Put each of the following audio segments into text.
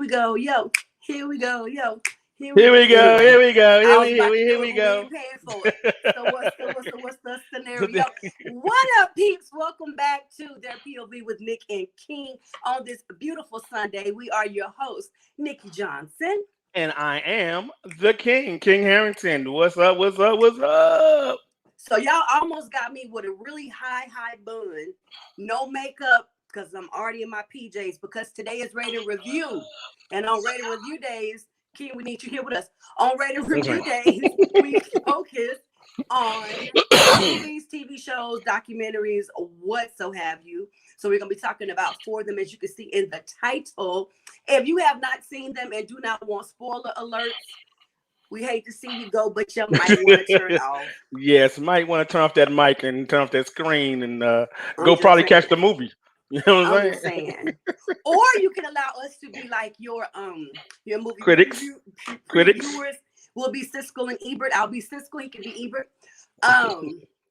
we go, yo. Here we go, yo. Here we go. Anyway, Here we go. I was about to Here do it, we but we go. ain't paying for it. So what's the scenario? What up, peeps? Welcome back to Their POV with Nick and King on this beautiful Sunday. We are your hosts, Nikki Johnson. And I am the King, King Harrington. What's up? What's up? What's up? So y'all almost got me with a really high bun, no makeup, because I'm already in my PJs, because today is rated review. And on rated review days, King, we need you here with us. On rated review days, we focus on movies, TV shows, documentaries, what so have you. So we're going to be talking about four of them, as you can see in the title. If you have not seen them and do not want spoiler alerts, we hate to see you go, but you might want to turn off. Yes, might want to turn off that mic and turn off that screen and go probably saying. Catch the movie. You know what I'm just saying. Or you can allow us to be like your movie critics. Reviewers. We'll be Siskel and Ebert. I'll be Siskel. He can be Ebert.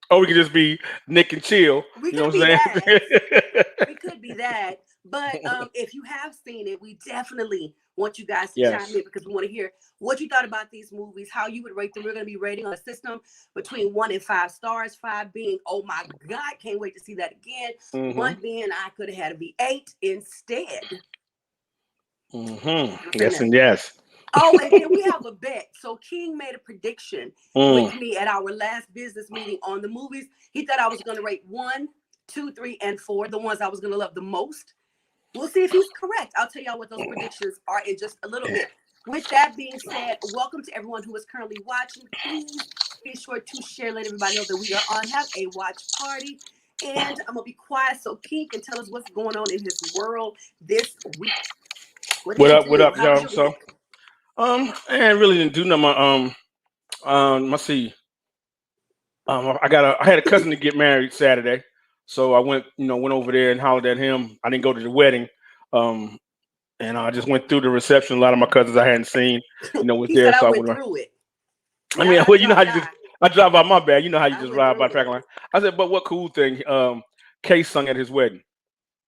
Or we could just be Nick and Chill. We you know could what I'm be saying? that. We could be that. But if you have seen it, we definitely want you guys to chime in, because we want to hear what you thought about these movies, how you would rate them. We're going to be rating on a system between 1 and 5 stars. 5 being, oh my God, can't wait to see that again. 1 being, I could have had a V8 instead. Yes and yes. Oh, and then we have a bet. So King made a prediction with me at our last business meeting on the movies. He thought I was going to rate 1, 2, 3, and 4, the ones I was going to love the most. We'll see if he's correct. I'll tell y'all what those predictions are in just a little bit. With that being said, welcome to everyone who is currently watching. Please be sure to share, let everybody know that we are on Have a Watch Party. And I'm going to be quiet so King can tell us what's going on in his world this week. What up, y'all? So, I really didn't do nothing. Let's see. I had a cousin to get married Saturday. So I went over there and hollered at him. I didn't go to the wedding. And I just went through the reception. A lot of my cousins I hadn't seen, was there. So I went through it. I mean, well, you know how you just, I drive by my bad. You know how you just ride by track line. I said, but what cool thing. Case sung at his wedding.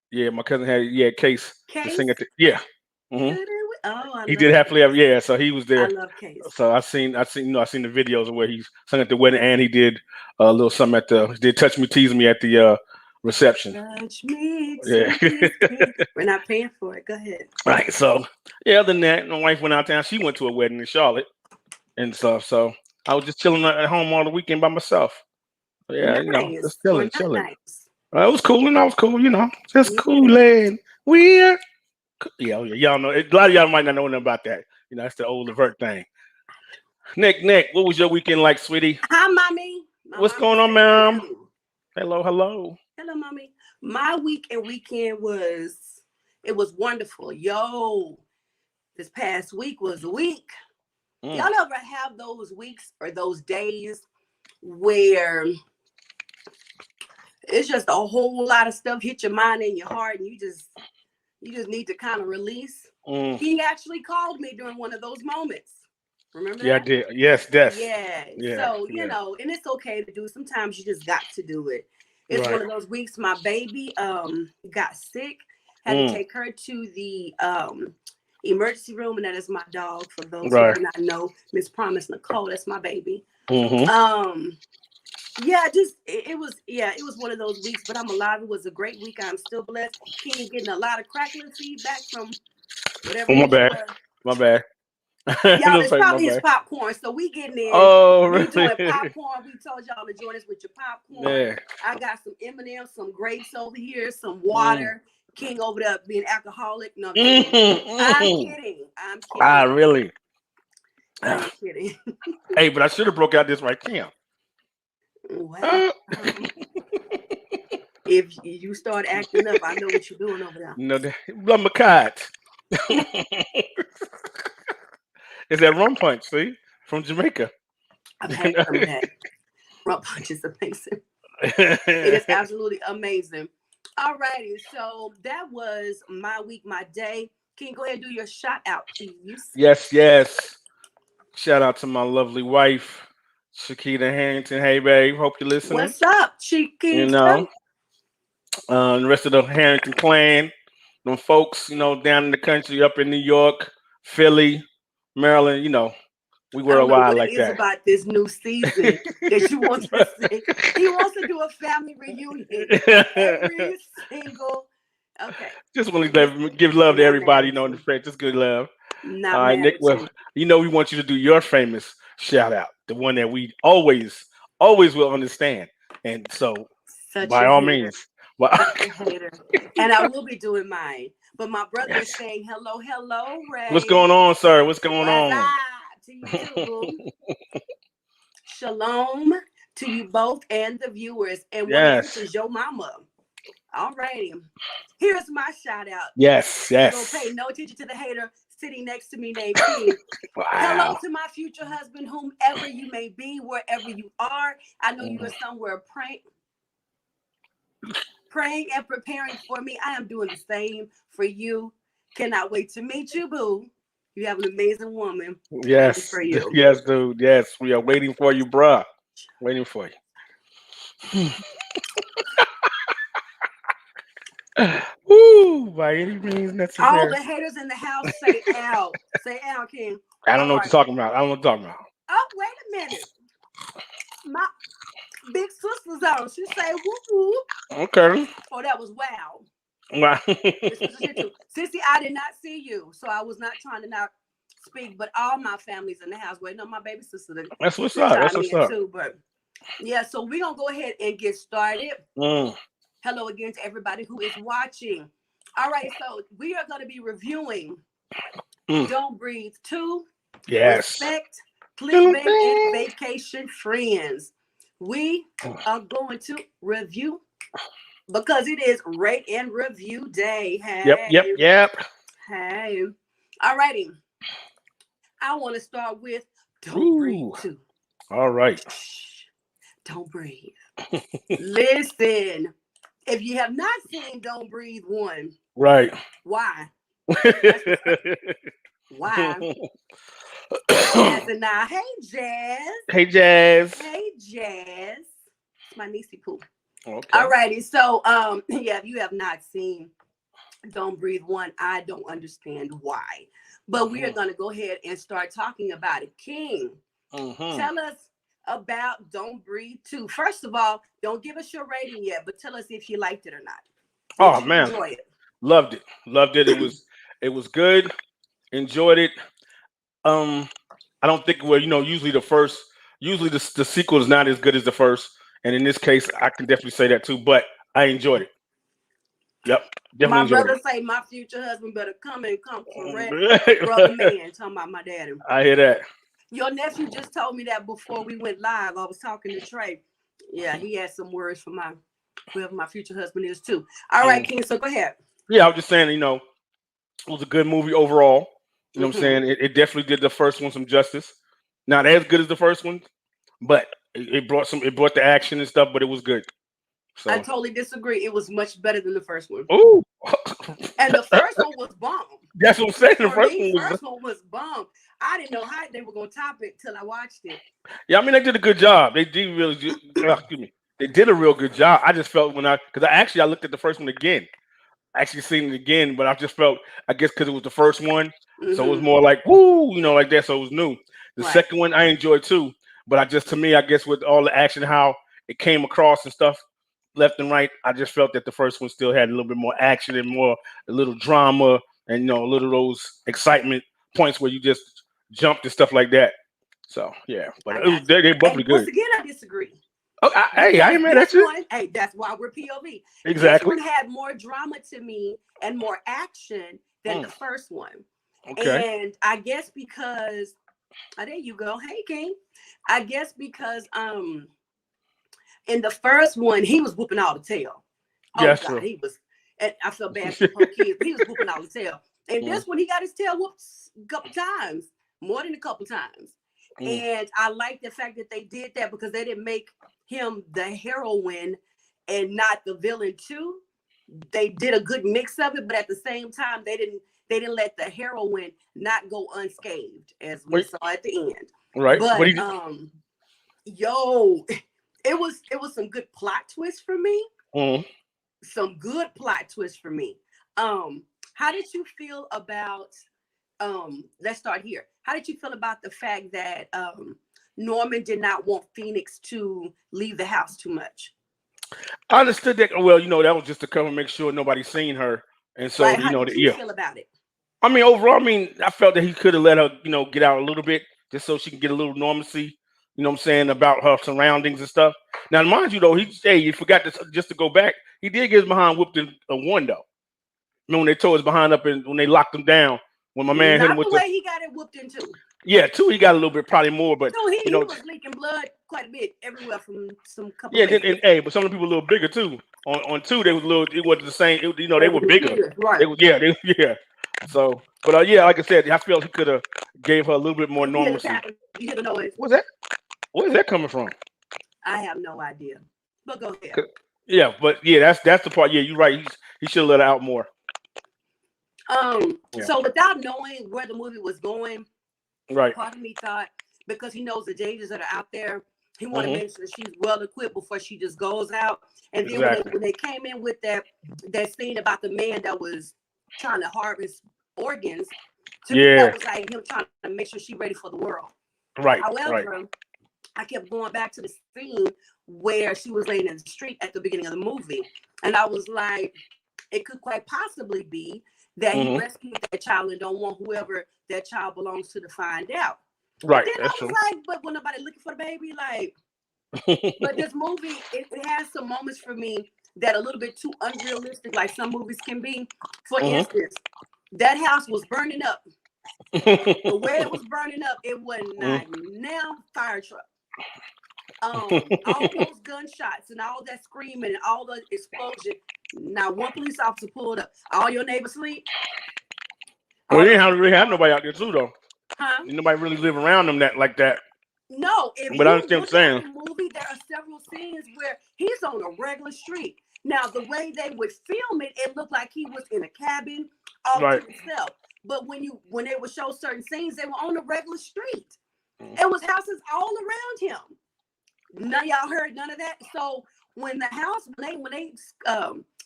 Yeah, my cousin had Case to sing at he did Happily Ever. Yeah, so he was there. I love Case. So I seen the videos of where he sung at the wedding, and he did a little something he did Touch Me, Tease Me at the reception. Touch me, me. We're not paying for it. Go ahead. Right. So other than that, my wife went out there. She went to a wedding in Charlotte and stuff. So I was just chilling at home all the weekend by myself. Yeah, just chilling. Nice. It was cool, and I was cool. Just cooling. We're y'all know. A lot of y'all might not know nothing about that. That's the old Levert thing. Nick, what was your weekend like, sweetie? Hi, mommy. What's going on, ma'am? Hello, mommy. My weekend was wonderful. Yo, this past week was a week. Y'all ever have those weeks or those days where it's just a whole lot of stuff hit your mind and your heart, and you just need to kind of release? He actually called me during one of those moments. Remember that? I did. Yes, that's. Yeah. So, and it's okay to do. Sometimes you just got to do it. It's one of those weeks my baby got sick. Had to take her to the emergency room, and that is my dog. For those who do not know, Miss Promise Nicole, that's my baby. It was one of those weeks, but I'm alive. It was a great week. I'm still blessed. King getting a lot of crackling feedback from whatever. My bad. Y'all, it's probably his popcorn. So we getting in. Oh, really? We doing popcorn. We told y'all to join us with your popcorn. Yeah. I got some M&M's, some grapes over here, some water. King over there being alcoholic. No, I'm kidding. Really? I'm kidding. Hey, but I should have broke out this right now. Well, if you start acting up, I know what you're doing over there. No, blood my cat. Is that rum punch? See, from Jamaica. I've had some of that. Rum punch is amazing. It is absolutely amazing. All righty, so that was my week, my day. Can you go ahead and do your shout out, please? Yes. Shout out to my lovely wife, Shakita Harrington. Hey, babe. Hope you're listening. What's up, Chiquita? The rest of the Harrington clan. them folks, down in the country, up in New York, Philly, Maryland, we I don't know worldwide what it like is that. about this new season that you want to say. He wants to do a family reunion every single. Okay, Just want to give love to not mad everybody, at in the you. friend. Just good love. All Not right, mad Nick. at Well, you. we want you to do your famous shout out, the one that we always will understand. And so, Such by a all hater. means, well, Such a hater. And I will be doing mine. But my brother is yes. saying hello, What's Ray. going on, sir? What's going What's on? up to you too, boo? Shalom to you both and the viewers. And one of them Yes, is your mama. All righty. Here's my shout out. yes, We're going to yes. pay no attention to the hater sitting next to me named King. Hello Wow. to my future husband, whomever you may be, wherever you are. I know you are somewhere praying and preparing for me. I am doing the same for you. Cannot wait to meet you, boo. You have an amazing woman waiting Yes, for you. yes, dude. Yes, we are waiting for you, bruh. Waiting for you. Woo, by any means All necessary. the haters in the house say out. Say out, King. I don't All know what you're right. talking about. I don't know what you're talking about. Oh, wait a minute. My big sister's on. She say whoop whoop. Okay. Oh, that was wow. Wow. This was here too. Sissy, I did not see you, so I was not trying to not speak. But all my family's in the house waiting on my baby sister That's what's to up. That's chime what's in up. too. But yeah, so we're gonna go ahead and get started. Mm. Hello again to everybody who is watching. All right, so we are going to be reviewing Don't Breathe 2, Yes. Respect, Clickbait, and Vacation Friends. We are going to review because it is rate and review day. Yep. Hey. All righty. I want to start with Don't Breathe 2. All right. Don't breathe. Listen. If you have not seen Don't Breathe 1, right. Why? Why? Jazz and I. Hey, Jazz. Hey, Jazz. Hey, Jazz. It's my niecey poo. Okay. All righty. So, yeah, if you have not seen Don't Breathe 1, I don't understand why. But we are going to go ahead and start talking about it. King, tell us about Don't Breathe 2. First of all, don't give us your rating yet, but tell us if you liked it or not. Oh man, enjoy it. Loved it. It was good. Enjoyed it. I don't think usually the sequel is not as good as the first, and in this case, I can definitely say that too. But I enjoyed it. Yep, definitely my brother enjoyed say my future husband better come correct, brother man. Talking about my daddy. I hear that. Your nephew just told me that before we went live. I was talking to Trey. Yeah, he had some words for whoever my future husband is too. All right, King. So go ahead. Yeah, I was just saying, it was a good movie overall. You know what I'm saying? It definitely did the first one some justice. Not as good as the first one, but it brought the action and stuff, but it was good. So I totally disagree. It was much better than the first one. Ooh. And the first one was bomb. That's what I'm saying. The first one was bomb. I didn't know how they were gonna top it till I watched it. Yeah, I mean they did a good job. They did really excuse me. They did a real good job. I just felt because I looked at the first one again. I actually seen it again, but I just felt, I guess because it was the first one, so it was more like woo, like that. So it was new. The second one I enjoyed too, but I guess with all the action, how it came across and stuff, left and right, I just felt that the first one still had a little bit more action and a little drama and a little those excitement points where you just jumped and stuff like that. So yeah, but they both good. Once again, I disagree. Oh, I ain't mad at you. Hey, that's why we're POV. Exactly. This one had more drama to me and more action than the first one. Okay. And I guess because there you go. Hey, King. I guess because in the first one he was whooping all the tail. Oh God, true. He was. And I feel bad for poor kids. He was whooping all the tail. And this one he got his tail whooped a couple times, more than a couple times. And I like the fact that they did that because they didn't make him the heroine and not the villain too. They did a good mix of it, but at the same time, they didn't let the heroine not go unscathed, as we saw at the end. Right. But it was some good plot twists for me. Some good plot twists for me. How did you feel about let's start here. How did you feel about the fact that Norman did not want Phoenix to leave the house too much? I understood that. Well, that was just to cover, make sure nobody seen her, and so Like, how did you yeah. feel about it? I mean, overall, I felt that he could have let her, get out a little bit, just so she can get a little normalcy. You know what I'm saying, about her surroundings and stuff. Now, mind you, though, he forgot to just to go back. He did get his behind whooped in a one though. Remember when they tore his behind up and when they locked him down? When my man hit him Not with the way he got it whooped in two. Yeah, two, he got a little bit, probably more, but So he was leaking blood quite a bit everywhere from some couple. Yeah, and but some of the people a little bigger too. On two, they was a little. It wasn't the same. They were bigger. Right? Yeah. So, but yeah, like I said, I felt he could have gave her a little bit more normalcy. You hear the noise? What's that? Where is that coming from? I have no idea. But go ahead. Yeah, but yeah, that's the part. Yeah, you're right. He should have let her out more. So without knowing where the movie was going, right? Part of me thought, because he knows the dangers that are out there, he wanted to make sure she's well equipped before she just goes out. And then when they came in with that scene about the man that was trying to harvest organs, to me that was like him trying to make sure she's ready for the world. Right. However, I kept going back to the scene where she was laying in the street at the beginning of the movie, and I was like, it could quite possibly be that he rescued that child and don't want whoever that child belongs to find out. Right. Then I was like, but when nobody looking for the baby, like, but this movie, it has some moments for me that are a little bit too unrealistic, like some movies can be. For instance, that house was burning up. The way it was burning up, it was not now fire truck. All those gunshots and all that screaming and all the explosion. Now one police officer pulled up. All your neighbors sleep. Well, they didn't really have nobody out there too, though. Huh? Nobody really live around them like that. No, if but you I understand look what you're at the movie, there are several scenes where he's on a regular street. Now, the way they would film it, it looked like he was in a cabin all to himself. But when they would show certain scenes, they were on a regular street. It was houses all around him. None of y'all heard none of that. So when they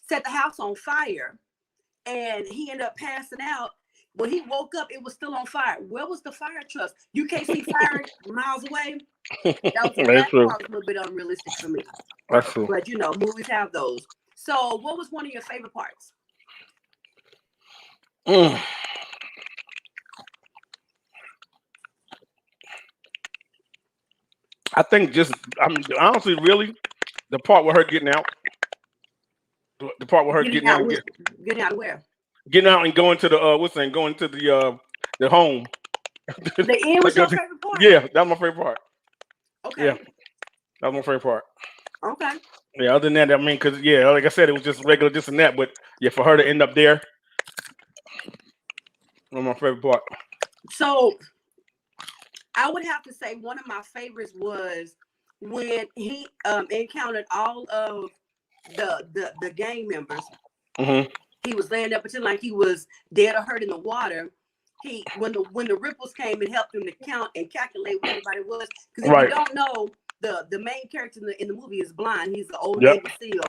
set the house on fire, and he ended up passing out. When he woke up, it was still on fire. Where was the fire truck? You can't see fire miles away. That was a little bit unrealistic for me. That's true. But movies have those. So, what was one of your favorite parts? I think honestly, really, the part with her getting out. The part with her getting out. Getting out of where? Getting out and going to the going to the home. The end was your favorite part? Yeah, that was my favorite part. Okay. Yeah, that was my favorite part. Okay. Yeah, other than that, because like I said, it was just regular this and that, but yeah, for her to end up there, was my favorite part. So, I would have to say one of my favorites was when he encountered all of the gang members. He was laying there pretending like he was dead or hurt in the water. When the ripples came and helped him to count and calculate what everybody was. Because if you don't know, the main character in the movie is blind. He's the old Navy SEAL.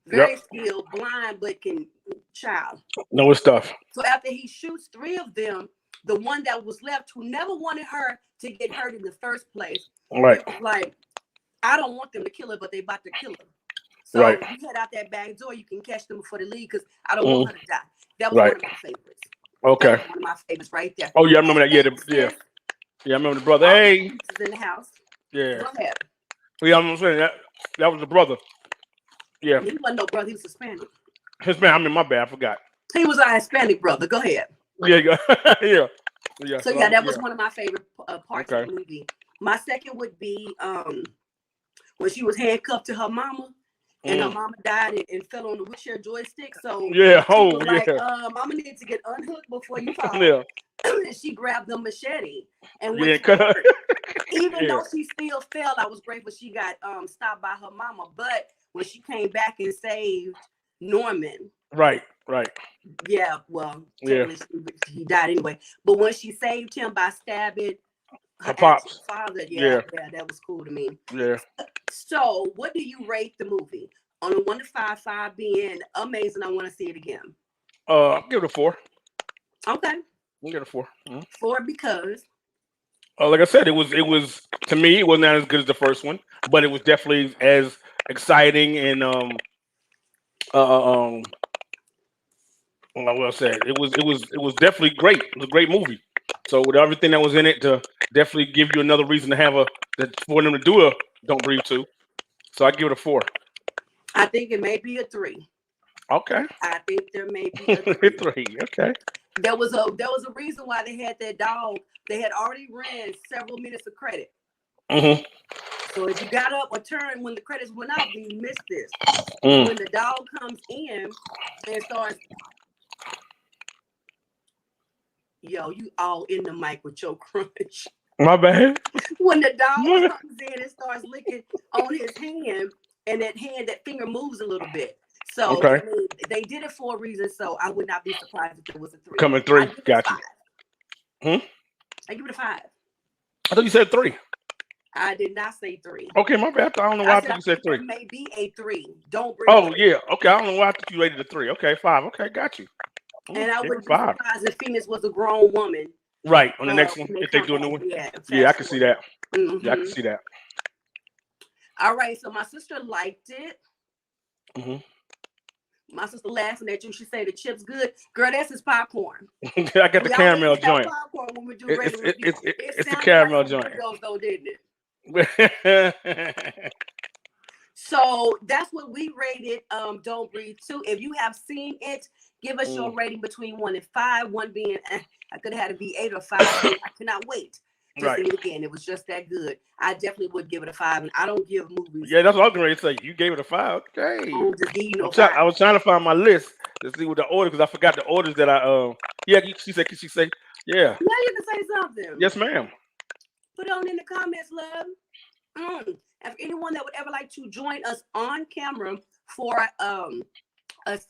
Very skilled, blind, but can know his stuff. So after he shoots 3 of them, the one that was left who never wanted her to get hurt in the first place. Right. Like, I don't want them to kill her, but they about to kill her. So you head out that back door, you can catch them before they leave because I don't want her to die. That was one of my favorites. Okay. One of my favorites right there. Oh yeah, I remember that. Yeah, I remember the brother. Hey, in the house. Yeah. Go ahead. Yeah, I'm saying that was the brother. Yeah. He wasn't no brother. He was Hispanic. Hispanic. My bad. I forgot. He was a Hispanic brother. Go ahead. Yeah. Yeah. So that was one of my favorite parts of the movie. My second would be when she was handcuffed to her mama. And her mama died and fell on the wheelchair joystick. So mama needs to get unhooked before you fall. Yeah. And she grabbed the machete and went to work. Even though she still fell, I was grateful she got stopped by her mama. But when she came back and saved Norman. Right. Yeah, well, he died anyway. But when she saved him by stabbing her pops father, that was cool to me. Yeah. So, what do you rate the movie on a 1 to 5? 5 being amazing. I want to see it again. I'll give it a 4. Okay. I'll give it a 4. 4 because. Like I said, it was to me it was not as good as the first one, but it was definitely as exciting and well said. It was definitely great. It was a great movie. So with everything that was in it, to definitely give you another reason to have for them to do a Don't Breathe 2. So I give it a 4. I think it may be a 3. Okay. I think there may be a 3. 3. Okay. There was a reason why they had that dog. They had already ran several minutes of credit. Mm-hmm. So if you got up or turned when the credits went out, then you missed this. Mm. When the dog comes in and starts, yo, you all in the mic with your crunch. My bad. When the dog comes in and starts licking on his hand, and that finger moves a little bit. So Okay. I mean, they did it for a reason. So I would not be surprised if there was a 3. Coming 3. Got you. I give it a 5. I thought you said 3. I did not say 3. Okay, my bad. I don't know why I thought you said 3. It may be a 3. Don't breathe. Oh yeah. Okay. I don't know why I thought you rated a 3. Okay, 5. Okay, got you. And I wouldn't be surprised if Phoenix was a grown woman. Right, on the next one, if they do a new one. Yeah, I can see that. Mm-hmm. Yeah, I can see that. All right, so my sister liked it. Mm-hmm. My sister laughing at you. She said the chips good. Girl, that's his popcorn. I got the caramel joint. Popcorn when we do it's the caramel joint. Though, didn't it? So that's what we rated Don't Breathe 2. If you have seen it, give us your rating between 1 and 5. 1 being I could have had to be 8 or 5. I cannot wait to see it again. It was just that good. I definitely would give it a 5, and I don't give movies. Yeah, that's what I was going to say. You gave it a 5. Okay. I was trying to find my list to see what the order, because I forgot the orders that I yeah. She said, "Can she say yeah?" Yeah, you can say something. Yes, ma'am. Put it on in the comments, love. If anyone that would ever like to join us on camera for a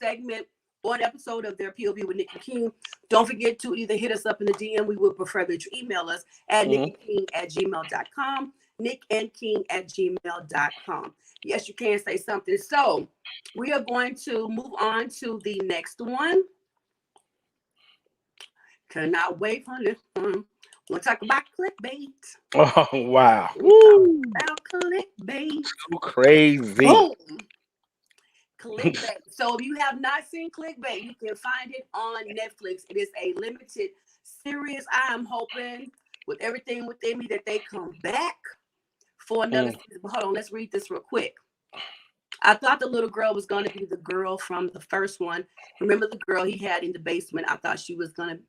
segment or an episode of their POV with Nick and King, don't forget to either hit us up in the DM. We would prefer that you email us at nickandking@gmail.com, nickandking@gmail.com. Yes, you can say something. So we are going to move on to the next one. Cannot wait for this one. We'll talk about clickbait. Oh, wow. Woo. About clickbait. So crazy. Boom. Clickbait. So if you have not seen clickbait, you can find it on Netflix. It is a limited series. I am hoping with everything within me that they come back for another season. But hold on, let's read this real quick. I thought the little girl was going to be the girl from the first one. Remember the girl he had in the basement? I thought she was going to.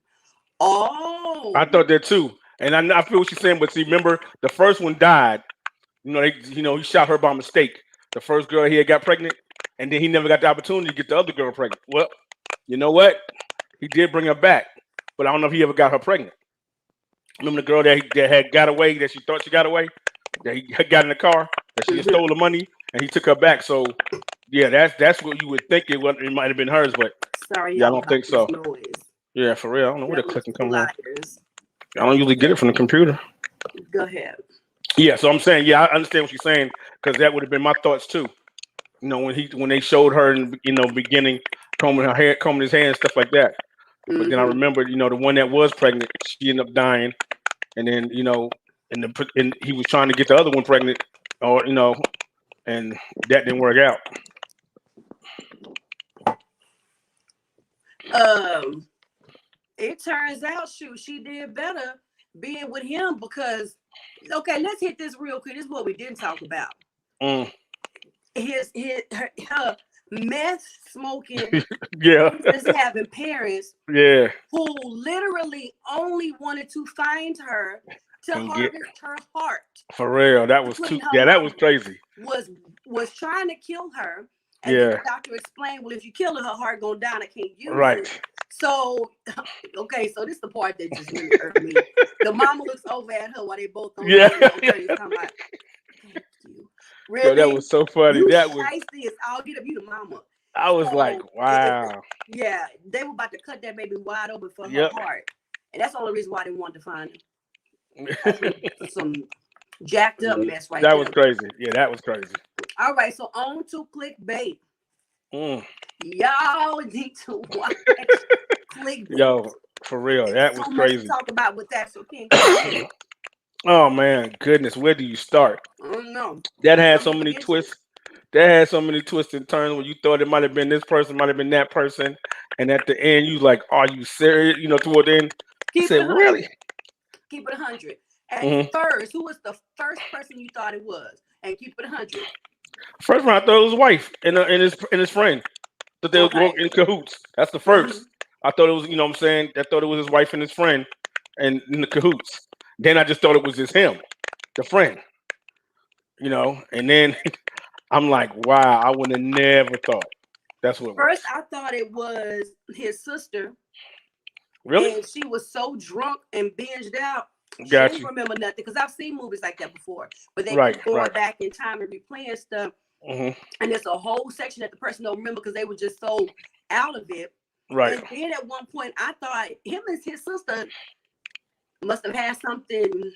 Oh, I thought that too, and I feel what she's saying. But see, remember the first one died. He shot her by mistake. The first girl he had got pregnant, and then he never got the opportunity to get the other girl pregnant. Well, you know what? He did bring her back, but I don't know if he ever got her pregnant. Remember the girl that had got away, that she thought she got away, that he got in the car, that she stole the money, and he took her back. So yeah, that's what you would think it might have been hers, but sorry, yeah, I don't think so. Noise. Yeah, for real. I don't know where the clicking comes from. I don't usually get it from the computer. Go ahead. Yeah, so I'm saying, yeah, I understand what she's saying, because that would have been my thoughts too. When they showed her in beginning combing her hair, combing his hair and stuff like that. But then I remembered, the one that was pregnant, she ended up dying, and then and he was trying to get the other one pregnant, and that didn't work out. It turns out, she did better being with him because, okay, let's hit this real quick. This is what we didn't talk about. Her meth smoking, just having parents, who literally only wanted to find her to harvest her heart. For real, that was too. Yeah, that was crazy. Was trying to kill her. And the doctor explained, well, if you kill her, her heart gonna die and I can't use it. So, okay, so this is the part that just really hurt me. The mama looks over at her while they both on the talking about, thank you. Really? Yo, that was so funny. That was I'll get up you the mama. I was like, wow. Yeah, they were about to cut that baby wide open for her heart. And that's the only reason why they wanted to find her. Some jacked up mess right there. That was crazy. Yeah, that was crazy. All right, so on to clickbait. Y'all need to watch Clickbait. Yo, for real, that was So much to crazy. talk about with that. So Ken, go ahead. Oh man, goodness, where do you start? I don't know. That had I'm so gonna many get you. twists. That had so many twists and turns where you thought it might have been this person, might have been that person, and at the end you like, are you serious? You know, toward the end, I Keep it said, 100. really? Keep it 100. At Hmm. first, who was the first person you thought it was? And keep it 100. First one, I thought it was his wife and his friend. That they were Okay. in cahoots. That's the Hmm. first. I thought it was, you know what I'm saying? I thought it was his wife and his friend and in the cahoots. Then I just thought it was just him, the friend, you know? And then I'm like, wow, I would have never thought that's what it was. First, I thought it was his sister, Really? and she was so drunk and binged out, she Got didn't you. remember nothing. Because I've seen movies like that before, where they Right, keep going right. back in time and replaying stuff, Hmm. and there's a whole section that the person don't remember because they were just so out of it. Right. And then at one point, I thought him and his sister must have had something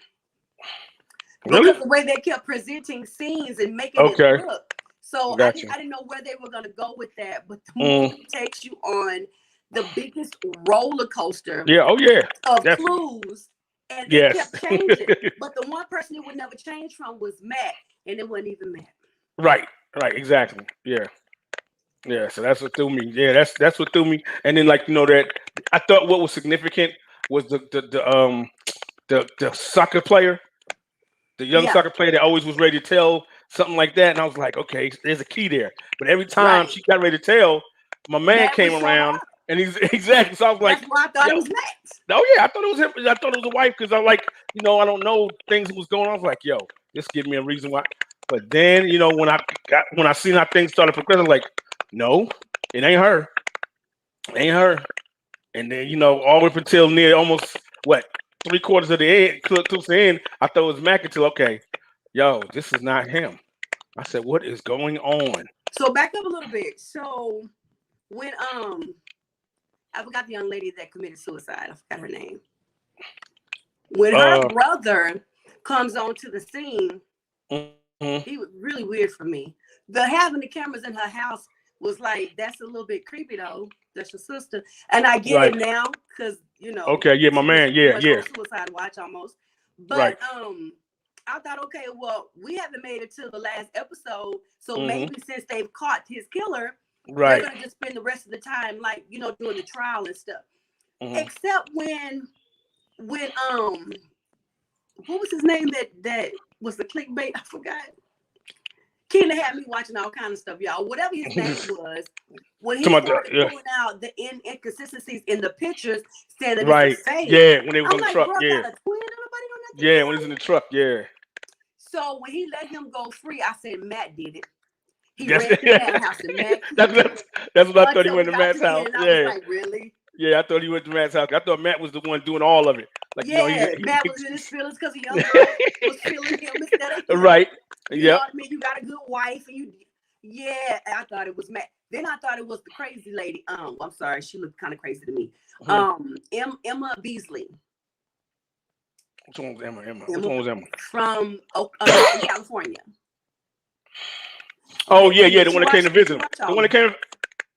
Really? because the way they kept presenting scenes and making it Okay. look. So Got you. I didn't know where they were going to go with that. But the Mm. movie takes you on the biggest roller coaster Yeah. Oh yeah. of Definitely. clues, and it Yes. kept changing. But the one person it would never change from was Matt, and it wasn't even Matt. Right. Right. Exactly. Yeah. Yeah. So that's what threw me. Yeah. That's what threw me. And then like that I thought what was significant was the soccer player, the young Yeah, soccer player that always was ready to tell something like that. And I was like, okay, there's a key there. But every time right. she got ready to tell, my man Matt came would show around up. and he's exactly. So I was like, That's why I thought yo, it was Matt. oh yeah, I thought it was him. I thought it was a wife because I like, I don't know things that was going on. I was like, yo, this give me a reason why. But then, when I seen how things started progressing, I was like, no, it ain't her. It ain't her. And then, all the way up until near almost what 3/4 of the end, close to the end, I thought it was Mac until okay, yo, this is not him. I said, what is going on? So back up a little bit. So when I forgot the young lady that committed suicide. I forgot her name. When her Uh, brother comes onto the scene, mhm. he was really weird for me. The having the cameras in her house was like, that's a little bit creepy though. That's your sister. And I get Right. it now because Okay. Yeah, my she was man. pretty Yeah. much Yeah. on suicide watch almost. Right. But I thought, okay, well, we haven't made it to the last episode. So Hmm. maybe since they've caught his killer, they're Right. gonna just spend the rest of the time like, doing the trial and stuff. Hmm. Except when what was his name that was the clickbait? I forgot. Keena had me watching all kind of stuff, y'all. Whatever his name was, when he started Yeah. pulling out the inconsistencies in the pictures, saying that it's a Right. fake. Yeah. When they was I'm on the like, truck. bro, Yeah. got a twin? Nobody know nothing Yeah. When about he's in it. the truck. Yeah. So when he let him go free, I said Matt did it. He That's ran to Matt's house and Matt killed him that's what I thought he until went we to got to Matt's the house. end. And I was Yeah. like, really? Yeah. I thought he went to Matt's house. I thought Matt was the one doing all of it. Like Yeah, Matt was in his feelings because a young girl was feeling him instead of him. Right. You know Yep. what I mean? You got a good wife, and yeah. I thought it was Matt. Then I thought it was the crazy lady. I'm sorry, she looked kind of crazy to me. Emma Beasley. Which one was Emma? Which one was Emma? From California. Oh Okay, yeah. The she one that came to watched. visit him. The one that came.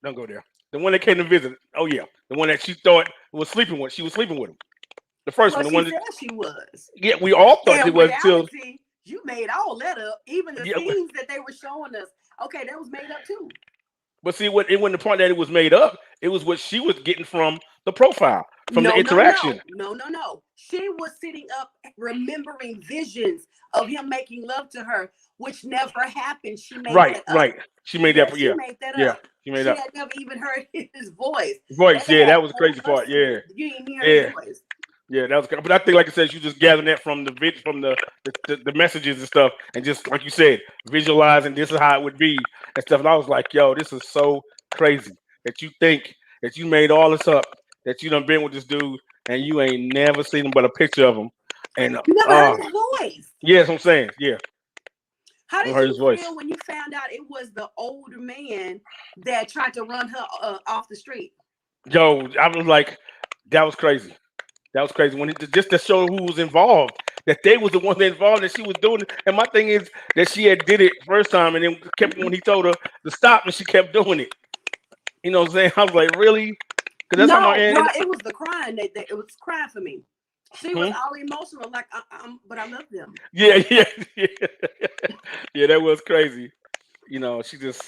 Don't go there. The one that came to visit. Oh yeah. The one that she thought was sleeping with. She was sleeping with him. The first Well, one. The she one said that. she was. Yeah, we all thought In it was till. reality, you made all that up. Even the Yeah. scenes that they were showing us. Okay, that was made up too. But see, it wasn't the part that it was made up. It was what she was getting from the profile, from the No. interaction. She was sitting up remembering visions of him making love to her, which never happened. She made Right. that up. Right. She made that. She Yeah. made that Yeah. up. She made She that had never even heard his voice. voice. They Yeah, had that was the crazy told part. her Yeah. you didn't hear Yeah. his voice. Yeah, that was. But I think, like I said, you just gathering that from the from the messages and stuff, and just like you said, visualizing this is how it would be and stuff. And I was like, yo, this is so crazy that you think that you made all this up, that you done been with this dude, and you ain't never seen him but a picture of him, and You never heard his voice. yeah, that's what I'm saying. Yeah, How I did heard you his voice. feel when you found out it was the older man that tried to run her off the street? Yo, I was like, that was crazy. That was crazy when just to show who was involved, that they was the one that involved, that she was doing it. And my thing is that she had did it first time, and then kept when he told her to stop, and she kept doing it. You know what I'm saying? I was like, really? Because that's how my bro, it was the crying that it was crying for me. She was all emotional, like, but I love them. Yeah. Yeah, that was crazy. You know, she just.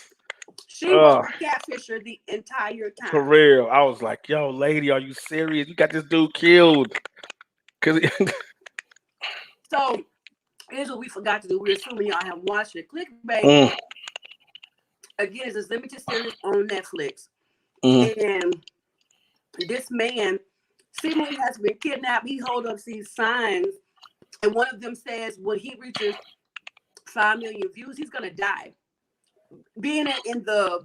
She was a catfisher the entire time. For real. I was like, yo, lady, are you serious? You got this dude killed. So, here's what we forgot to do. We're assuming y'all have watched it. Clickbait, again, is this limited series on Netflix. And this man seemingly has been kidnapped. He holds up these signs, and one of them says when he reaches 5 million views, he's gonna die. Being in the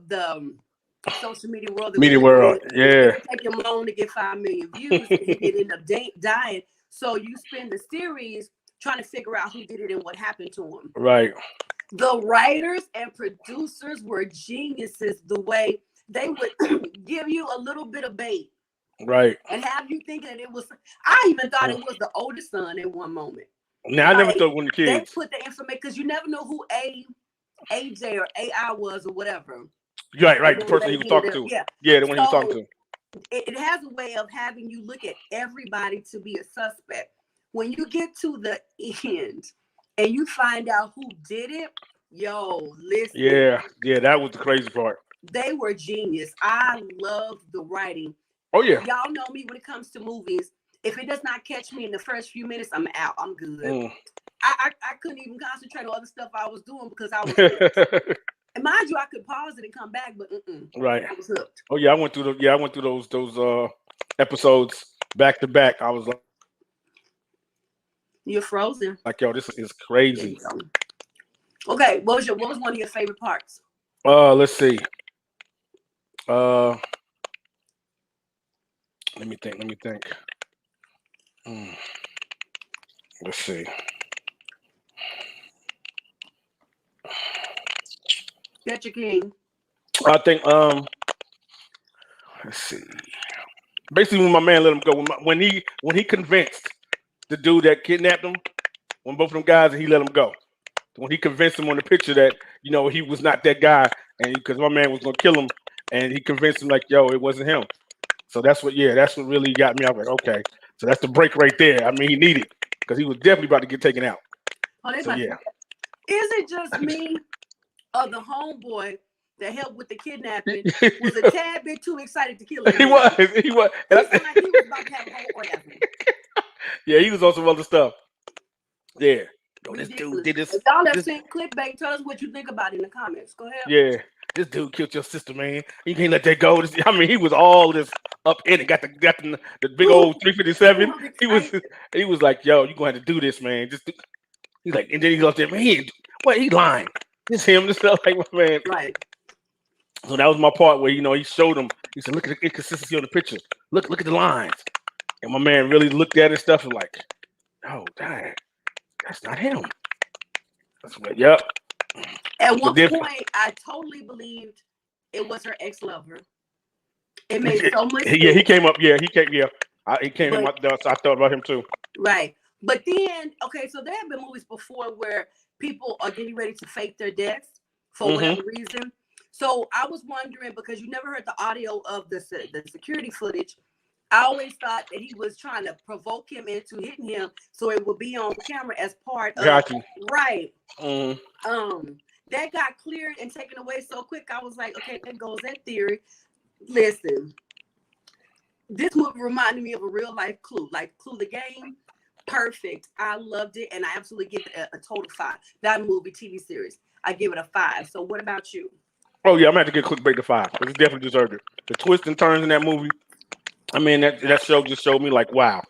social media world, it would take him long to get 5 million views, and he did end up dying. So you spend the series trying to figure out who did it and what happened to him. Right. The writers and producers were geniuses. The way they would give you a little bit of bait. Right. And have you thinking that it was, I even thought it was the oldest son in one moment. Now, I never thought when the kids. They put the information, because you never know who AJ or AI was or whatever. Right. The person he was talking to. Yeah, the one he was talking to. It has a way of having you look at everybody to be a suspect. When you get to the end and you find out who did it, yo, listen. Yeah, that was the crazy part. They were genius. I love the writing. Oh, yeah. Y'all know me when it comes to movies. If it does not catch me in the first few minutes, I'm out. I'm good. I couldn't even concentrate on other stuff I was doing because I was and mind you, I could pause it and come back, but right. I was hooked. Oh yeah, I went through those episodes back to back. I was like, you're frozen. Like, yo, this is crazy. Okay, what was one of your favorite parts? Let's see. Let me think. Let's see. Get your king. I think let's see. Basically, when my man let him go, when he convinced the dude that kidnapped him, when both of them guys, and he let him go. When he convinced him on the picture that he was not that guy, and because my man was gonna kill him, and he convinced him like, yo, it wasn't him. So that's what really got me. I was like, okay, so that's the break right there. I mean, he needed because he was definitely about to get taken out. So yeah. Is it just me or the homeboy that helped with the kidnapping was a tad bit too excited to kill him? He was. He seemed like he was about to have a whole orgasm. Yeah, he was on some other stuff. Yeah. Yo, this dude did this. If y'all have seen Clickbait, tell us what you think about it in the comments. Go ahead. Yeah. This dude killed your sister, man. You can't let that go. I mean, he was all this up in it. Got the big old 357. He was like, yo, you gonna have to do this, man. He's like, and then he goes there, man. He lying. It's him. This stuff like my man. Right. So that was my part where he showed him. He said, look at the inconsistency on the picture. Look at the lines. And my man really looked at it and stuff and like, oh, dang, that's not him. That's what. Yep. At one point, I totally believed it was her ex-lover. It made so much sense. Yeah, he came up. Yeah, he came. Yeah, he came in. So I thought about him too. Right. But then, okay, so there have been movies before where people are getting ready to fake their deaths for whatever reason. So I was wondering, because you never heard the audio of the security footage, I always thought that he was trying to provoke him into hitting him so it would be on camera as part of right. That got cleared and taken away so quick. I was like, okay, there goes that theory. Listen, this movie reminded me of a real life Clue, like Clue the game. Perfect. I loved it, and I absolutely give it a total 5. That movie, TV series, I give it a 5. So what about you? Oh yeah, I'm gonna have to get Clickbait to 5 because it definitely deserved it. The twists and turns in that movie. I mean, that show just showed me like, wow,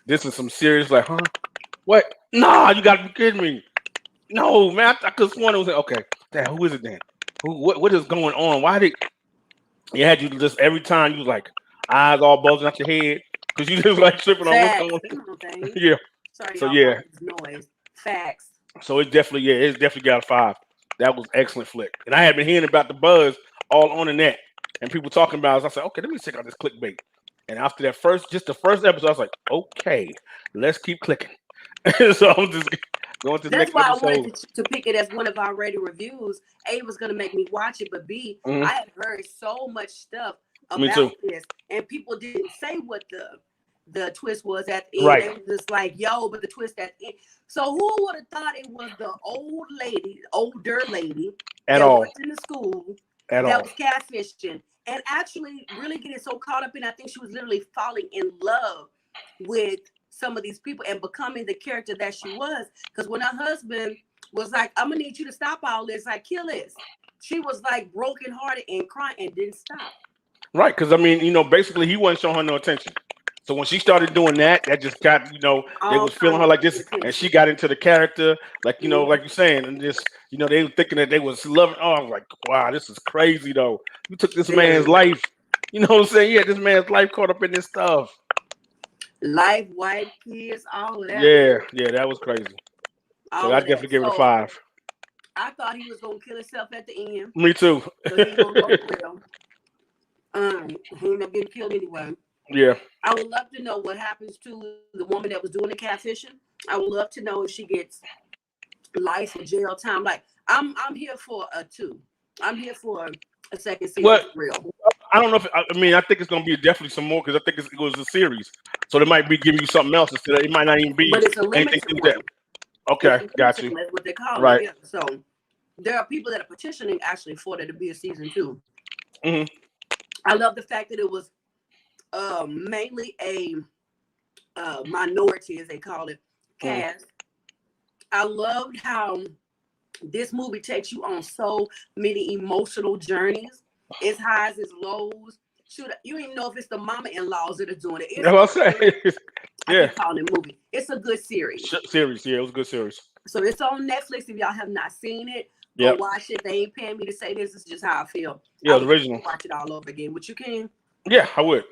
this is some serious, like, huh? What? Nah, you gotta be kidding me. No, man, I could have sworn it was okay. Damn, who is it then? What is going on? Why did you had you just every time you was like eyes all buzzing out your head because you just like tripping on what's going on. Yeah. Sorry, so yeah. Noise. Facts. So it's definitely got a 5. That was excellent flick. And I had been hearing about the buzz all on the net and people talking about it. So I said, okay, let me check out this Clickbait. And after that the first episode, I was like, okay, let's keep clicking. So Going to the That's next why I episode. wanted to pick it as one of our rated reviews. A was gonna make me watch it, but B, I had heard so much stuff Me too. about this, and people didn't say what the twist was at the end. Right. They were just like, yo, but the twist at the end. So who would have thought it was the older lady At that all. worked in the school At that all. was catfishing and actually really getting so caught up in, I think she was literally falling in love with some of these people and becoming the character that she was. Because when her husband was like, I'm gonna need you to stop all this, like kill this, she was like brokenhearted and crying and didn't stop. Right, because I mean, basically he wasn't showing her no attention. So when she started doing that, that just got, they was feeling her like this, and she got into the character, like like you're saying, and just, they were thinking that they was loving. Oh, I was like, wow, this is crazy though. You took this man's life, you know what I'm saying? Yeah, this man's life caught up in this stuff. Life, wife, kids, all of that. Yeah, that was crazy. All So I definitely give it a 5. I thought he was gonna kill himself at the end. Me too. So he gonna go well. He ended up getting killed anyway. Yeah. I would love to know what happens to the woman that was doing the catfishing. I would love to know if she gets life or jail time. Like I'm here for a 2. I'm here for a second season. Well, real. I don't know if I think it's gonna be definitely some more because I think it was a series, so they might be giving you something else instead. It might not even be. But it's a limited one. Okay, got you. That's what they call right. it. Yeah. So there are people that are petitioning actually for there to be a season 2. Mm-hmm. I love the fact that it was mainly a minority, as they call it, cast. I loved how this movie takes you on so many emotional journeys. It's highs, it's lows. You don't even know if it's the mama-in-laws that are doing it. That's what I'm saying. I keep calling it movie. It's a good series. Series, yeah, it was a good series. So it's on Netflix. If y'all have not seen it, go watch it. They ain't paying me to say this. This is just how I feel. Yeah, it's original. Watch it all over again. But you can. Yeah, I would.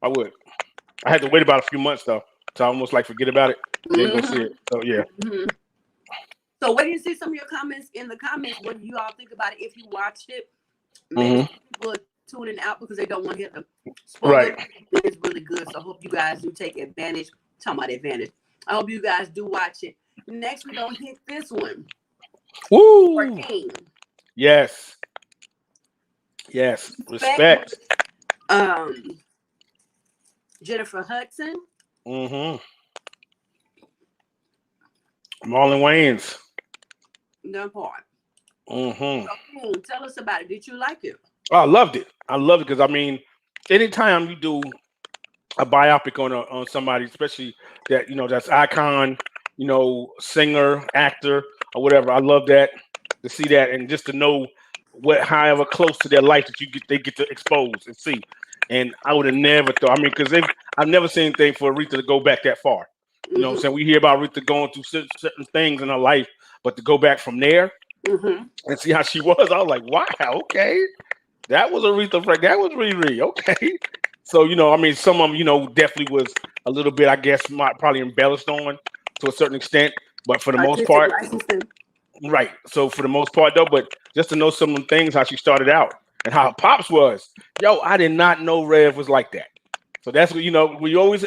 I had to wait about a few months though, so I almost like forget about it. Then go see it. So yeah. Mm-hmm. So wait and see some of your comments in the comments. What do you all think about it if you watched it? Maybe people are tuning out because they don't want to hear the spoilers. Right. It's really good. So I hope you guys do take advantage. Talking about advantage. I hope you guys do watch it. Next, we're gonna hit this one. Woo! 14. Yes. Respect. Jennifer Hudson. Marlon Wayans. No part. So, tell us about it. Did you like it? Oh, I loved it. Because I mean, anytime you do a biopic on somebody, especially that that's icon, singer, actor, or whatever, I love that to see that and just to know however close to their life that they get to expose and see. And I would have never thought. I mean, because I've never seen anything for Aretha to go back that far. You know what I'm saying? We hear about Aretha going through certain things in her life, but to go back from there and see how she was, I was like, wow, okay, that was Aretha Franklin. That was Riri. Okay. So, I mean, some of them, definitely was a little bit, I guess, probably embellished on to a certain extent, but for the most part, right. So for the most part, though, but just to know some of the things, how she started out and how her pops was. Yo, I did not know Rev was like that. So that's what, you always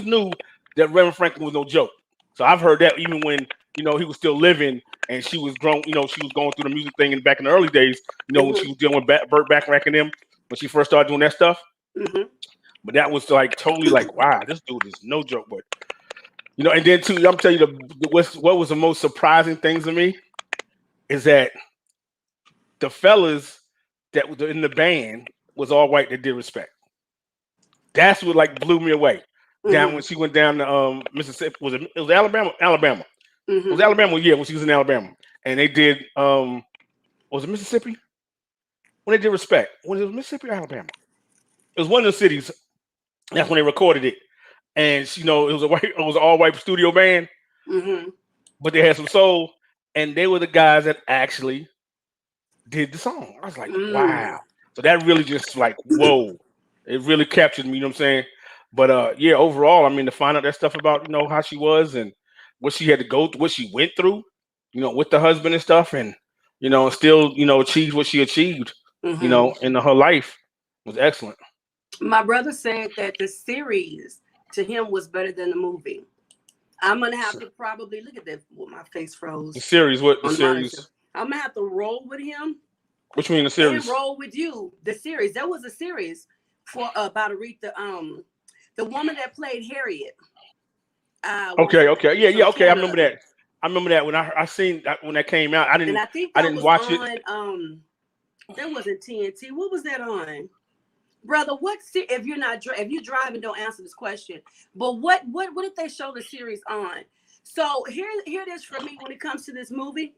knew that Reverend Franklin was no joke. So I've heard that even when, he was still living and she was grown, she was going through the music thing and back in the early days, when she was dealing with Burt Bacharach and them, when she first started doing that stuff. But that was like totally like, wow, this dude is no joke. But, and then too, I'm telling you, what was the most surprising things to me is that the fellas that were in the band was all white that did Respect. That's what like blew me away. Down when she went down to Mississippi, it was Alabama? Alabama. It was Alabama, yeah, when she was in Alabama. And they did was it Mississippi? When they did Respect. Was it Mississippi or Alabama? It was one of the cities. That's when they recorded it. And it was it was an all-white studio band. But they had some soul, and they were the guys that actually did the song. I was like, wow. So that really just like, whoa. It really captured me, you know what I'm saying? But yeah, overall, I mean, to find out that stuff about, how she was and what she had to go through, what she went through, with the husband and stuff, and still, achieved what she achieved, in her life was excellent. My brother said that the series to him was better than the movie. I'm gonna have to probably look at that. Well, my face froze. The series, what the on the series? monitor. I'm gonna have to roll with him. Which mean the series? And roll with you. The series. There was a series for about Aretha, the woman that played Harriet. Okay. Yeah. Okay, I remember that. I remember that when I seen that when that came out. I didn't. And I think that didn't was watch on, it. That wasn't TNT. What was that on? Brother, if you're driving, don't answer this question. But what did they show the series on? So here it is for me when it comes to this movie.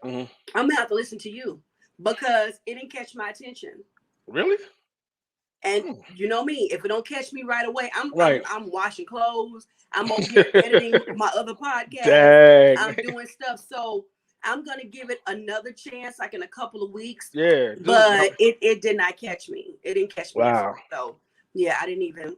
Mm-hmm. I'm gonna have to listen to you because it didn't catch my attention. Really? And you know me, if it don't catch me right away, I'm washing clothes. I'm over here editing my other podcast. Dang. I'm doing stuff. So I'm gonna give it another chance, like in a couple of weeks. Yeah. But it did not catch me. It didn't catch me. Wow. So yeah, I didn't even.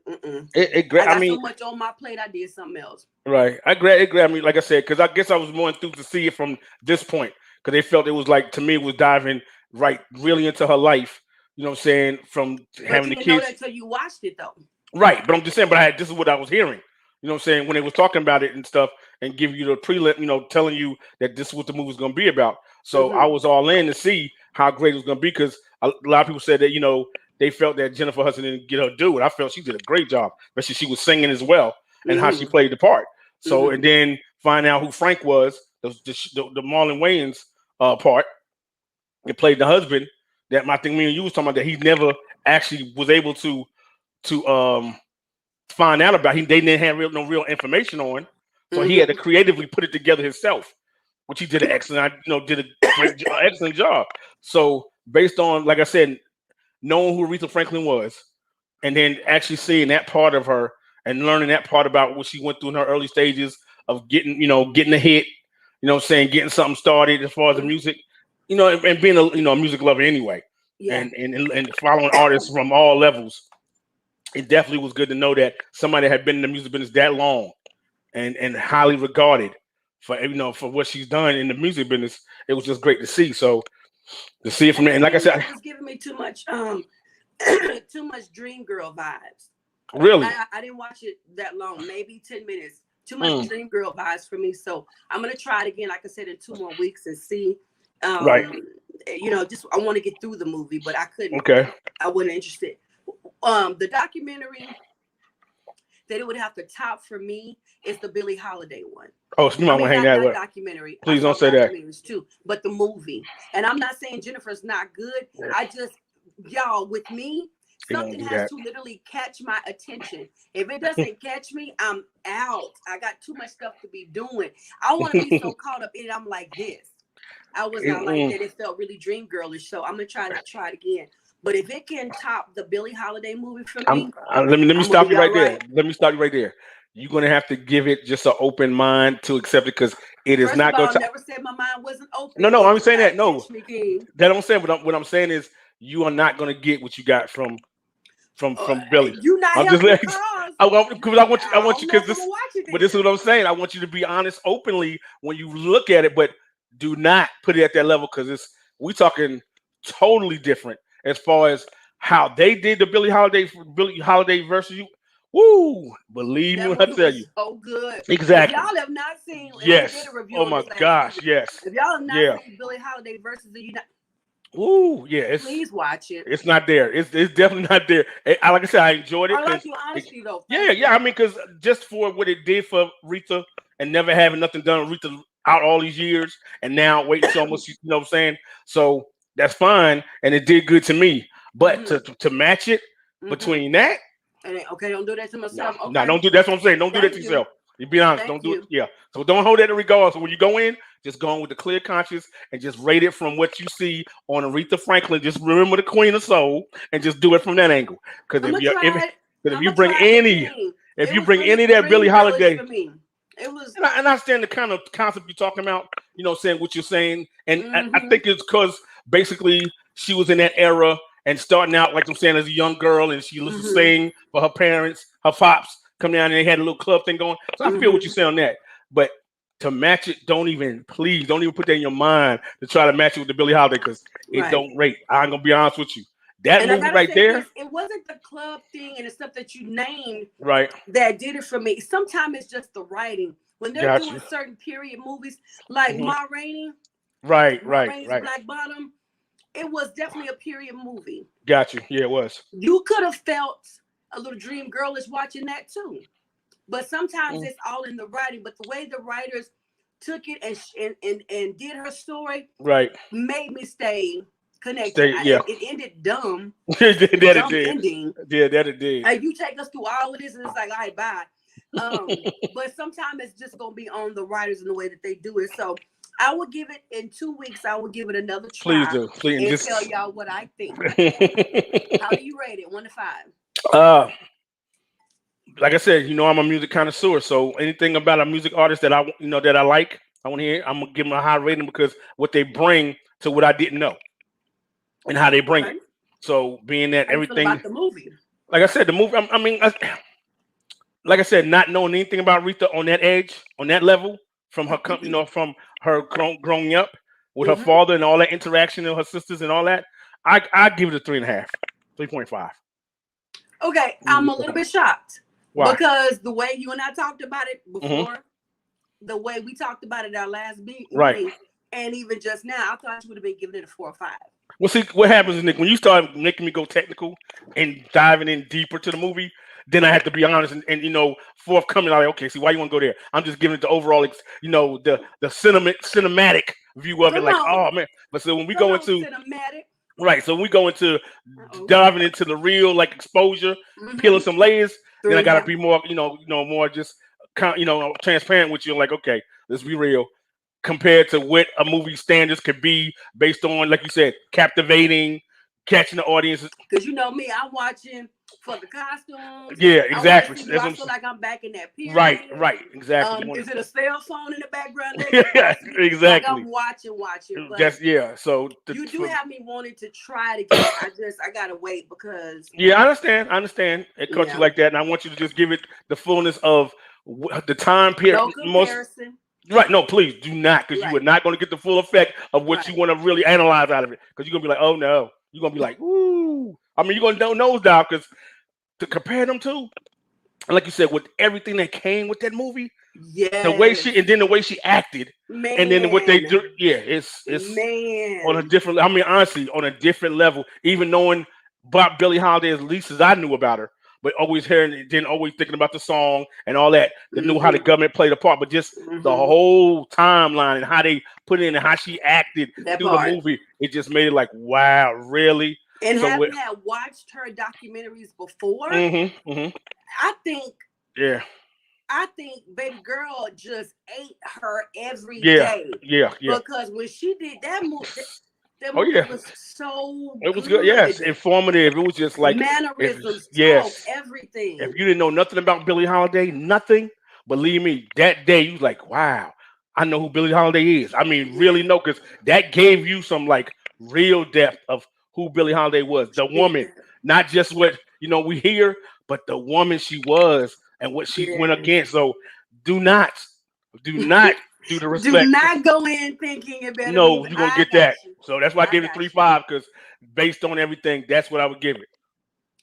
I got so much on my plate. I did something else. Right. It grabbed me, like I said, because I guess I was more enthused to see it from this point because they felt it was like, to me, it was diving really into her life. You know what I'm saying? From having the kids. You didn't know that until you watched it, though. Right. But I'm just saying, this is what I was hearing. You know what I'm saying? When they was talking about it and stuff and giving you the prelim, telling you that this is what the movie was going to be about. So I was all in to see how great it was going to be because a lot of people said that, they felt that Jennifer Hudson didn't get her due. And I felt she did a great job, especially she was singing as well and how she played the part. So, and then find out who Frank was, the Marlon Wayans part that played the husband. That I think me and you was talking about that he never actually was able to find out about. They didn't have no real information on, so he had to creatively put it together himself, which he did an excellent, excellent job. So based on, like I said, knowing who Aretha Franklin was, and then actually seeing that part of her and learning that part about what she went through in her early stages of getting a hit, getting something started as far as the music, and being a music lover anyway, and following artists from all levels. It definitely was good to know that somebody had been in the music business that long and highly regarded for what she's done in the music business. It was just great to see. So to see it from there, and like I said, it was giving me too much Dream Girl vibes. Really? I didn't watch it that long, maybe 10 minutes. Too much Dream Girl vibes for me. So I'm gonna try it again, like I said, in 2 more weeks and see. Right. Just I want to get through the movie, but I couldn't. Okay. I wasn't interested. The documentary that it would have to top for me is the Billie Holiday one. Oh, so you might want to hang that up. Documentary. Please don't say that. Too, but the movie. And I'm not saying Jennifer's not good. I just, y'all, with me, something has to literally catch my attention. If it doesn't catch me, I'm out. I got too much stuff to be doing. I want to be so caught up in it. I'm like this. I was not like that. It felt really dream girlish. So I'm gonna try it again. But if it can top the Billie Holiday movie for me, let me stop you right there. Let me stop you right there. You're gonna have to give it just an open mind to accept it because it is not going to. I never said my mind wasn't open. No, I'm saying that. No, that I'm saying. What I'm saying is you are not going to get what you got from Billie. You're not. I'm just letting. I want you because this. But this is what I'm saying. I want you to be honest openly when you look at it, but do not put it at that level because we talking totally different as far as how they did the Billie Holiday versus you. Woo! Believe me when I tell you. So good. Exactly. If y'all have not seen. Yes. Oh my gosh. Yes. If y'all have not seen Billie Holiday versus the United. Ooh, yeah. Please watch it. It's not there. It's definitely not there. Like I said, I enjoyed it. I like your honesty though. Yeah. I mean, because just for what it did for Aretha and never having nothing done with Aretha out all these years, and now waiting so much. You know what I'm saying? So that's fine, and it did good to me. But to match it between that. Okay, don't do that to myself. No, don't do. That's what I'm saying. Don't do that to yourself. You be honest. Don't do it. Yeah. So don't hold that in regard. So when you go in, just go in with the clear conscience and just rate it from what you see on Aretha Franklin. Just remember the Queen of Soul and just do it from that angle. Because if you bring any of that Billie Holiday, it was. And I understand the kind of concept you're talking about. Saying what you're saying, and I think it's because basically she was in that era. And starting out, like I'm saying, as a young girl, and she used to sing for her parents, her pops come down and they had a little club thing going. So I feel what you say on that. But to match it, don't even put that in your mind to try to match it with the Billie Holiday because it don't rate. I'm gonna be honest with you. That And I movie gotta right say there. this, it wasn't the club thing and the stuff that you named Right. that did it for me. Sometimes it's just the writing. When they're Got doing you. certain period movies like Hmm. Ma Rainey, Right. Ma Right. Rainey's Right. Black Bottom, it was definitely a period movie. Got you. Yeah, it was. You could have felt a little dream girlish watching that too. But sometimes Mm. it's all in the writing. But the way the writers took it and did her story Right. made me stay connected. Stay. Yeah. It ended dumb, That it dumb did. ending. Yeah, that it did. And you take us through all of this, and it's like, all right, bye. But sometimes it's just gonna be on the writers and the way that they do it. So I will give it in 2 weeks. I will give it another Please try do. Please and just. tell y'all what I think. How do you rate it? 1 to 5. uh, like I said, I'm a music connoisseur. So anything about a music artist that that I like, I want to hear. I'm gonna give them a high rating because what they bring to what I didn't know and how they bring Okay. it. So being that How you feel everything, about the movie? like I said, the movie. Like I said, not knowing anything about Rita on that edge, on that level, from her, from her growing up with her father and all that interaction and her sisters and all that, I give it a 3.5, 3.5. Okay, I'm a little bit shocked. Why? Because the way you and I talked about it Mm-hmm. before, the way we talked about it our last Right. meeting, and even just now, I thought you would have been giving it a 4 or 5. Well, see, what happens, Nick, when you start making me go technical and diving in deeper to the movie, then I have to be honest and forthcoming. Like, okay, see, why you want to go there? I'm just giving it the overall, the cinematic view of it. Come Like, on. oh man. But so when we Come go on, into cinematic. right, so when we go into Uh-oh. diving into the real like exposure, peeling some layers, then I gotta 3.5. be more, more just transparent with you. Like, okay, let's be real. Compared to what a movie standards could be based on, like you said, captivating, catching the audience. Because you know me, I'm watching for the costumes. Yeah, exactly. Do I feel like I'm back in that period? Right, exactly. Is it a cell phone in the background? Yeah, exactly. Like I'm watching. But That's So you do have me wanting to try it again. I gotta wait because yeah, I understand. It caught you like that, and I want you to just give it the fullness of the time period. no comparison. Right, no, please do not, because you are not going to get the full effect of what you want to really analyze out of it. Because you're going to be like, oh no, you're going to be like, ooh. I mean, you're going to nose dive because to compare them to, like you said, with everything that came with that movie, the way the way she acted, man. And then what they do, it's man on a different. I mean, honestly, on a different level. Even knowing about Billie Holiday as least as I knew about her. But always hearing, then always thinking about the song and all that, knew how the government played a part, but just the whole timeline and how they put it in and how she acted through the movie, it just made it like, wow, really? And having had watched her documentaries before, I think, I think Baby Girl just ate her every day. Yeah. Because when she did that movie, that movie was so it was good. Yes, informative. It was just like mannerisms, talk, everything. If you didn't know nothing about Billie Holiday, nothing, believe me, that day you was like, wow, I know who Billie Holiday is. I mean, really know, because that gave you some like real depth of who Billie Holiday was. The woman, not just what we hear, but the woman she was and what she went against. So do not do the respect. Do not go in thinking it better. No, you're gonna get that. So that's why I gave it 3.5, because based on everything, that's what I would give it.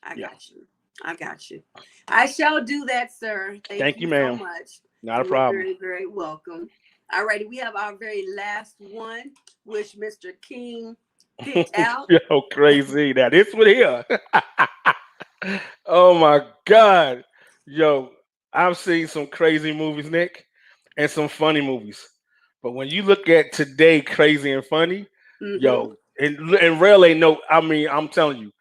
I got you. I shall do that, sir. Thank you, ma'am. So much. Not a problem. Very, very welcome. All righty, we have our very last one, which Mr. King picked out. Yo, crazy. Now this one here. Oh my God. Yo, I've seen some crazy movies, Nick, and some funny movies. But when you look at today, crazy and funny, yo, and Rail ain't no. I mean, I'm telling you,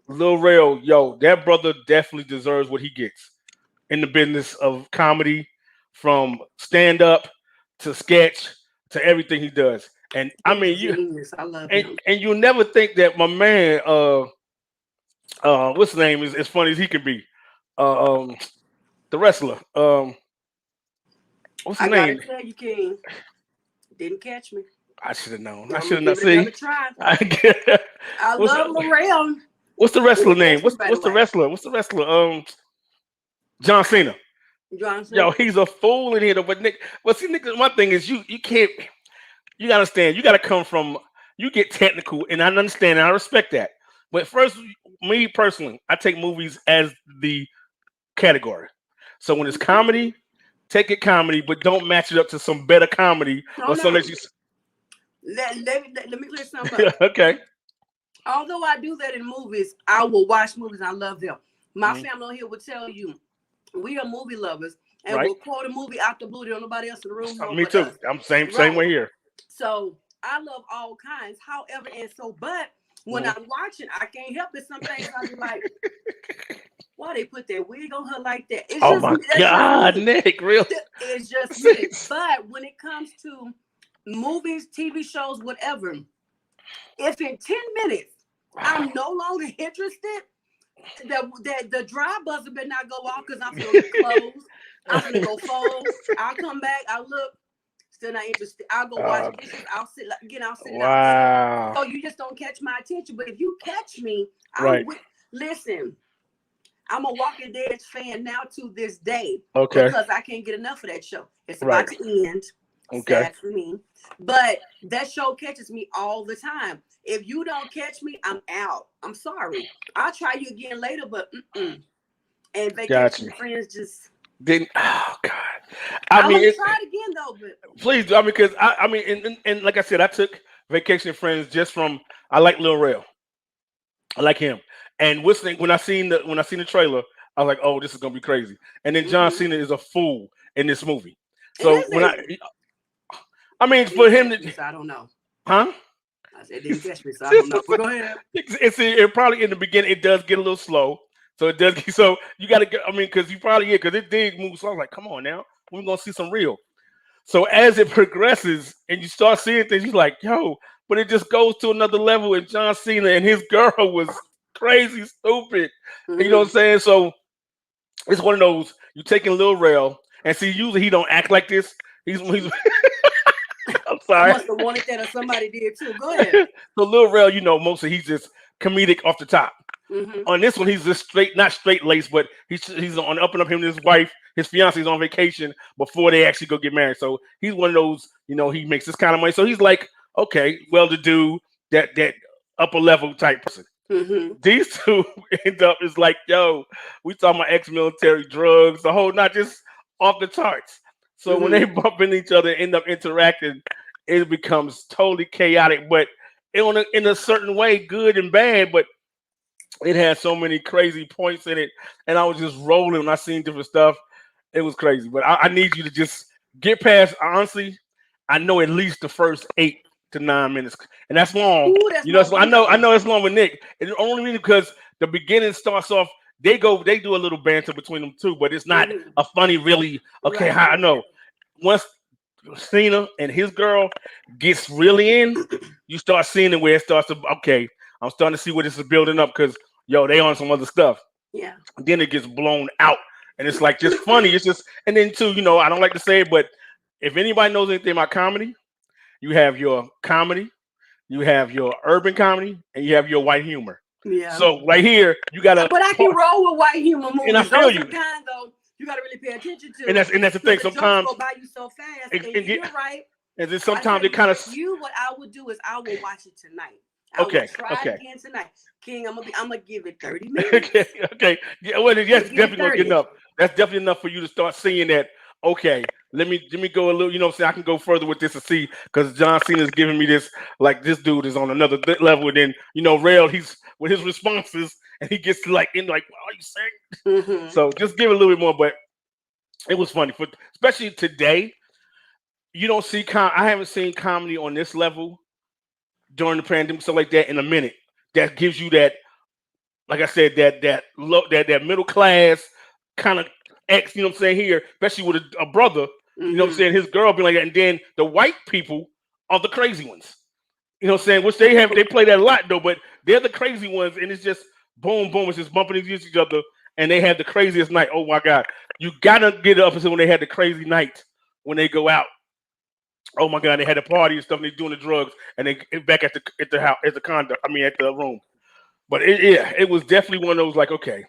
Lil Rail, yo, that brother definitely deserves what he gets in the business of comedy, from stand up to sketch to everything he does. And I mean, I love him. And you never think that my man, what's his name, is as funny as he can be. The wrestler. What's his name? I gotta tell you, King. Didn't catch me. I should have known. I should have known. I love Lorel. What's the wrestler name? What's the wrestler? What's the wrestler? John Cena. Yo, he's a fool in here. But Nick, see, Nick, one thing is you can't. You gotta understand. You gotta come from. You get technical, and I understand, and I respect that. But first, me personally, I take movies as the category. So when it's comedy, take it comedy, but don't match it up to some better comedy or something that you. Let me clear something up. Okay. Although I do that in movies, I will watch movies. I love them. My family on here will tell you we are movie lovers, and we'll quote a movie out the blue. There's nobody else in the room. Me too. Us. I'm same way here. So I love all kinds. However, but when I'm watching, I can't help it. Some things I be like, why they put that wig on her like that? It's my God, Nick, really? It's just me. But when it comes to movies, TV shows, whatever, if in 10 minutes I'm no longer interested, the dry buzzer better not go off because I'm gonna close. I'm gonna go fold. I'll come back. I look. Still not interested. I'll go watch dishes. I'll sit again. I'll sit. Wow. So you just don't catch my attention. But if you catch me, listen. I'm a Walking Dead fan now to this day. Okay. Because I can't get enough of that show. It's about to end. Okay. Sad for me. But that show catches me all the time. If you don't catch me, I'm out. I'm sorry. I'll try you again later, but And Vacation Friends just didn't. Oh God. I mean, try it again though. But please, because I mean, and like I said, I took Vacation Friends just from I like Lil Rel. I like him. And when I seen the trailer, I was like, oh, this is gonna be crazy. And then John Cena is a fool in this movie. So I mean, for him to, I don't know. Huh? I said didn't catch me, so I don't know. But go ahead. It probably in the beginning it does get a little slow. So it does. So you got to get. I mean, because because it did move. So I was like, come on now, we're gonna see some real. So as it progresses and you start seeing things, you're like, yo, but it just goes to another level. And John Cena and his girl was crazy, stupid. You know what I'm saying? So it's one of those you taking Lil Rel and see. Usually he don't act like this. He's I'm sorry. I must have wanted that, or somebody did too. Go ahead. So Lil Rel, mostly he's just comedic off the top. On this one, he's just not straight laced, but he's on up and up. Him and his wife, his fiance's on vacation before they actually go get married. So he's one of those, he makes this kind of money. So he's like, okay, well-to-do, that upper level type person. These two end up is like, yo, we talking about ex-military drugs, the whole, not just off the charts. So when they bump into each other, end up interacting, it becomes totally chaotic, but in a certain way, good and bad, but it had so many crazy points in it, and I was just rolling when I seen different stuff. It was crazy, but I need you to just get past. Honestly, I know at least the first 8 to 9 minutes, and that's long. Ooh, I know it's long with Nick. It's only because the beginning starts off. They do a little banter between them too, but it's not a funny, really. Okay, I know. Once Cena and his girl gets really in, you start seeing it where it starts to. Okay, I'm starting to see where this is building up because they on some other stuff. Yeah. Then it gets blown out, and it's like just funny. It's just, and then too, I don't like to say it, but if anybody knows anything about comedy, you have your comedy, you have your urban comedy, and you have your white humor. Yeah. So right here, you gotta. But I can roll with white humor movies. And I feel you. Kind though, you gotta really pay attention to. And that's the thing. Sometimes go by you so fast. And you're right. And then sometimes it kind of. What I would do is I will watch it tonight. Okay. Try it again tonight, King. I'm gonna give it 30 minutes. Okay. Yeah. Well, that's definitely gonna get enough. That's definitely enough for you to start seeing that. Okay, let me go a little. I can go further with this and see because John Cena is giving me this. Like this dude is on another level. And then Rel, he's with his responses, and he gets what are you saying? So just give it a little bit more. But it was funny, especially today. You don't see I haven't seen comedy on this level during the pandemic, stuff like that, in a minute. That gives you that, like I said, that middle class kind of X, you know what I'm saying, here, especially with a brother, you know what I'm saying, his girl being like that, and then the white people are the crazy ones. You know what I'm saying? Which they play that a lot though, but they're the crazy ones, and it's just boom, boom, it's just bumping against each other, and they have the craziest night. Oh my God. You gotta get up until when they had the crazy night when they go out. Oh my God, they had a party and stuff, and they're doing the drugs, and they back at the house, at the room. But it was definitely one of those like, okay,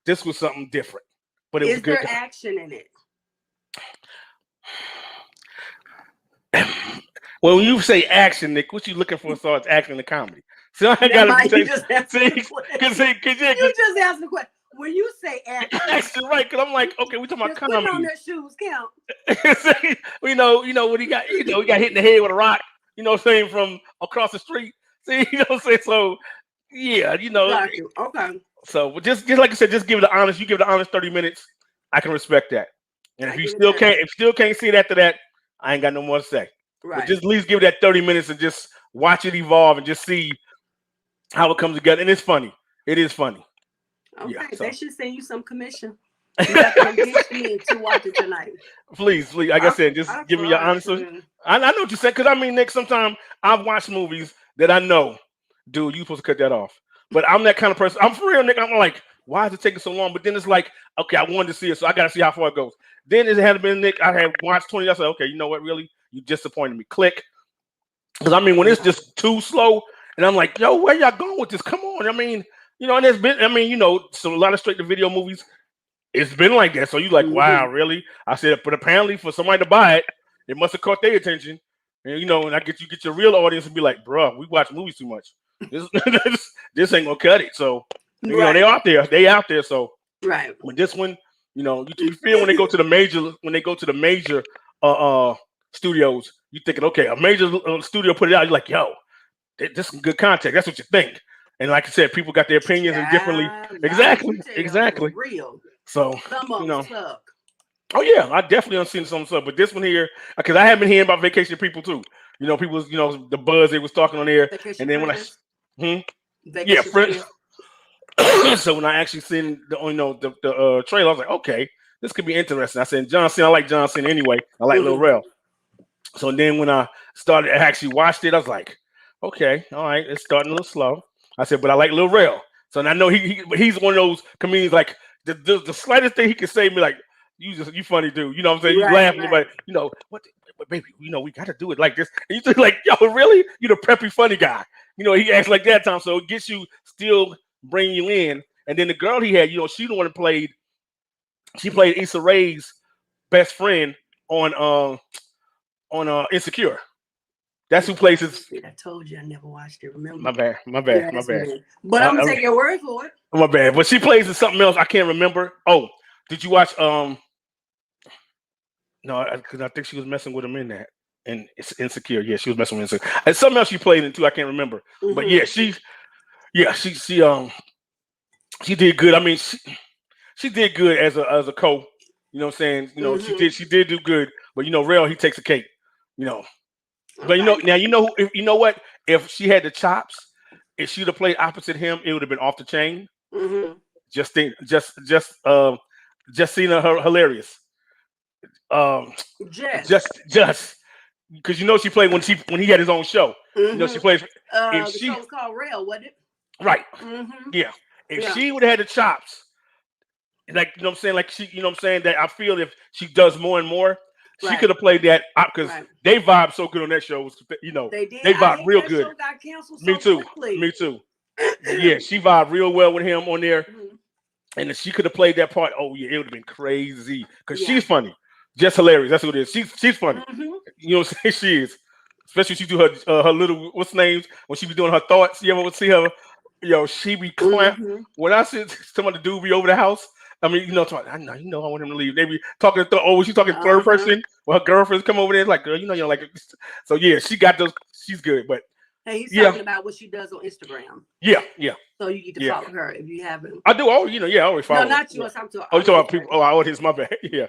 this was something different. But it was good. Is there action in it? Well, when you say action, Nick, what you looking for as far as action in the comedy? So I got to you just answered the question. because You just answered the question. When you say actually right, because I'm like, okay, we talking about just putting on comedy. their shoes count. you know what he got, he got hit in the head with a rock, saying from across the street. See, what I'm saying? So yeah, Got you. Okay. So just like I said, just give it the honest. You give it the honest 30 minutes. I can respect that. And if you still can't see it after that, I ain't got no more to say. Right. But just at least give it that 30 minutes and just watch it evolve and just see how it comes together. And it's funny. It is funny. Okay, yeah, they should send you some commission. You have to convince me to watch it tonight. Please. Like I said, just give me your honest. I know what you said, because I mean, Nick, sometimes I've watched movies that I know, dude, you supposed to cut that off. But I'm that kind of person. I'm for real, Nick. I'm like, why is it taking so long? But then it's like, okay, I wanted to see it, so I got to see how far it goes. Then it had been, Nick, I had watched 20. I said, okay, you know what? Really, you disappointed me. Click. Because I mean, when it's just too slow, and I'm like, yo, where y'all going with this? Come on. I mean, and there's been, so a lot of straight to video movies, it's been like that. So you like, wow, really? I said, but apparently for somebody to buy it, it must have caught their attention. And and I get your real audience and be like, bro, we watch movies too much. This ain't gonna cut it. So they out there. So with this one, you feel when they go to the major studios, you thinking, okay, a major studio put it out, you're like, yo, this is some good content. That's what you think. And like I said, people got their opinions and differently. Exactly. Real. So suck. Oh yeah, I definitely done seen some stuff, but this one here, because I have been hearing about Vacation People too. People, the buzz they was talking on there, and then when friends. So when I actually seen the trailer, I was like, okay, this could be interesting. I said, John Cena, I like John Cena anyway. I like Lil Rel. So then when I started actually watched it, I was like, okay, all right, it's starting a little slow. I said, but I like Lil Rel. So I know he's one of those comedians, like the slightest thing he can say me like, you funny dude. You know what I'm saying? You laughing, but what baby, we gotta do it like this. And you think like, yo, really? You the preppy funny guy. He acts like that time, so it gets you still bring you in. And then the girl he had, she the one that played Issa Rae's best friend on Insecure. That's who plays his. I told you I never watched it. Remember? My bad. But I'm gonna take your word for it. My bad. But she plays in something else. I can't remember. Oh, did you watch? No, because I think she was messing with him in that. And it's Insecure. Yeah, she was messing with Insecure. And something else she played in too. I can't remember. But yeah, she did good. I mean, she did good as a co. You know what I'm saying? She did do good. But Rel, he takes a cake. But now if what? If she had the chops, if she'd have played opposite him, it would have been off the chain. Just Cena, her hilarious. Just because she played when he had his own show. She plays. The show was called Rel, wasn't it? Right. Yeah. If she would have had the chops, like what I'm saying, like that I feel if she does more and more, she could have played that because they vibe so good on that show. They did. They vibe real good. Show got canceled Me too. Yeah, she vibed real well with him on there. And if she could have played that part, oh yeah, it would have been crazy. Because she's funny. Just hilarious. That's what it is. She's funny. You know what I'm saying? She is. Especially when she do her little what's names when she be doing her thoughts. You ever see her? She be clown. When I see somebody dude be over the house, I mean, I want him to leave. They be talking she's talking third person. Well, her girlfriends come over there like, girl, like it. So yeah, she got those. She's good, but. Hey, he's talking about what she does on Instagram. Yeah. So you need to follow her if you haven't. I do. Oh, I always follow. No, not you. I'm talking you talking about people? Oh, it's my bad. Yeah.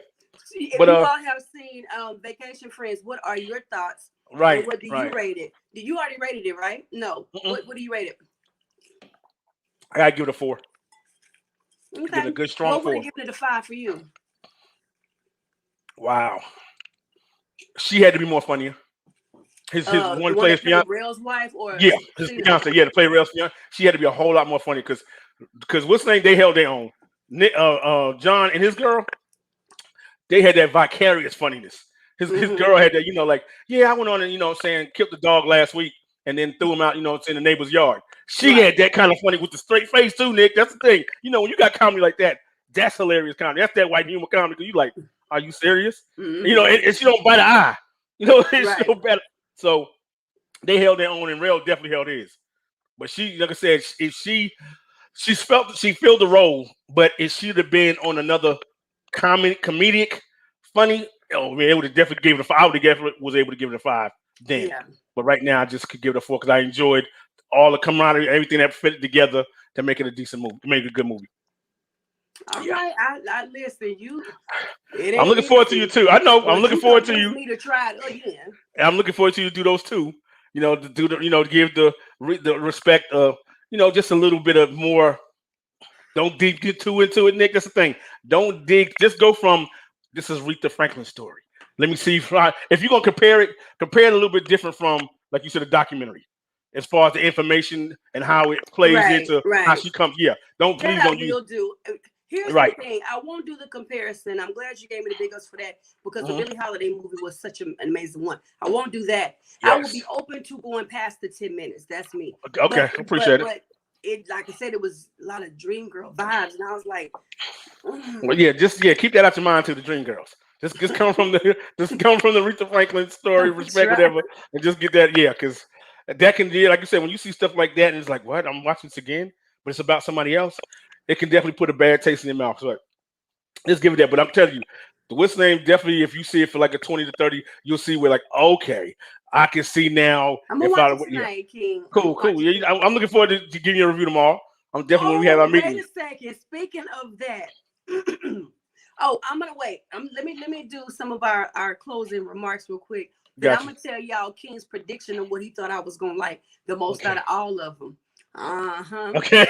If you all have seen Vacation Friends, what are your thoughts? Right. What do you rate it? Did you already rated it, right? No. What do you rate it? I gotta give it a 4. Okay. Give it a good strong 4. What would have given it a 5 for you? Wow. She had to be more funnier. His one player fiance, Rel's wife, or his fiance, to play Rel's fiance. She had to be a whole lot more funny because what's the name? They held their own. John and his girl, they had that vicarious funniness. His girl had that, I went on and killed the dog last week and then threw him out, in the neighbor's yard. She had that kind of funny with the straight face too, Nick. That's the thing. When you got comedy like that, that's hilarious comedy. That's that white humor comedy. You like, are you serious? And she don't bite an eye. It's so bad. So they held their own, and Rel definitely held his. But she, like I said, if she filled the role, but it should have been on another comedic, funny. Oh man, it would have definitely gave it a 5. I would have definitely was able to give it a 5 then. Yeah. But right now, I just could give it a 4 because I enjoyed all the camaraderie, everything that fit together to make it a decent movie, to make it a good movie. All right, I listen. I'm looking forward to you too. I know. I'm looking forward to you. Me to try it again. I'm looking forward to you to do those too. You know, to do the, to give the respect of, just a little bit of more. Don't get too into it, Nick. That's the thing. Don't dig. Just go from this is Aretha Franklin's story. Let me see if you're gonna compare it a little bit different from, like you said, a documentary, as far as the information and how it plays into how she comes. Yeah, don't use. Do. Here's the thing. I won't do the comparison. I'm glad you gave me the big ups for that because the Billie Holiday movie was such an amazing one. I won't do that. Yes. I will be open to going past the 10 minutes. That's me. Okay, appreciate it. But it, like I said, it was a lot of Dream Girl vibes, and I was like, well, keep that out your mind too. The Dream Girls. Just come from the Aretha Franklin story, respect whatever, and just get that. Yeah, because that can, like you said, when you see stuff like that, and it's like, what? I'm watching this again, but it's about somebody else. It can definitely put a bad taste in your mouth. So let's give it that. But I'm telling you, the What's Name definitely, if you see it for like a 20 to 30, you'll see where like, okay, I can see now. I'm gonna watch it tonight, King. Cool. Yeah, I'm looking forward to giving you a review tomorrow. I'm definitely when we have our meeting. Wait a second. Speaking of that, I'm gonna wait. Let me do some of our closing remarks real quick. Then I'm gonna tell y'all King's prediction of what he thought I was gonna like the most out of all of them. Okay.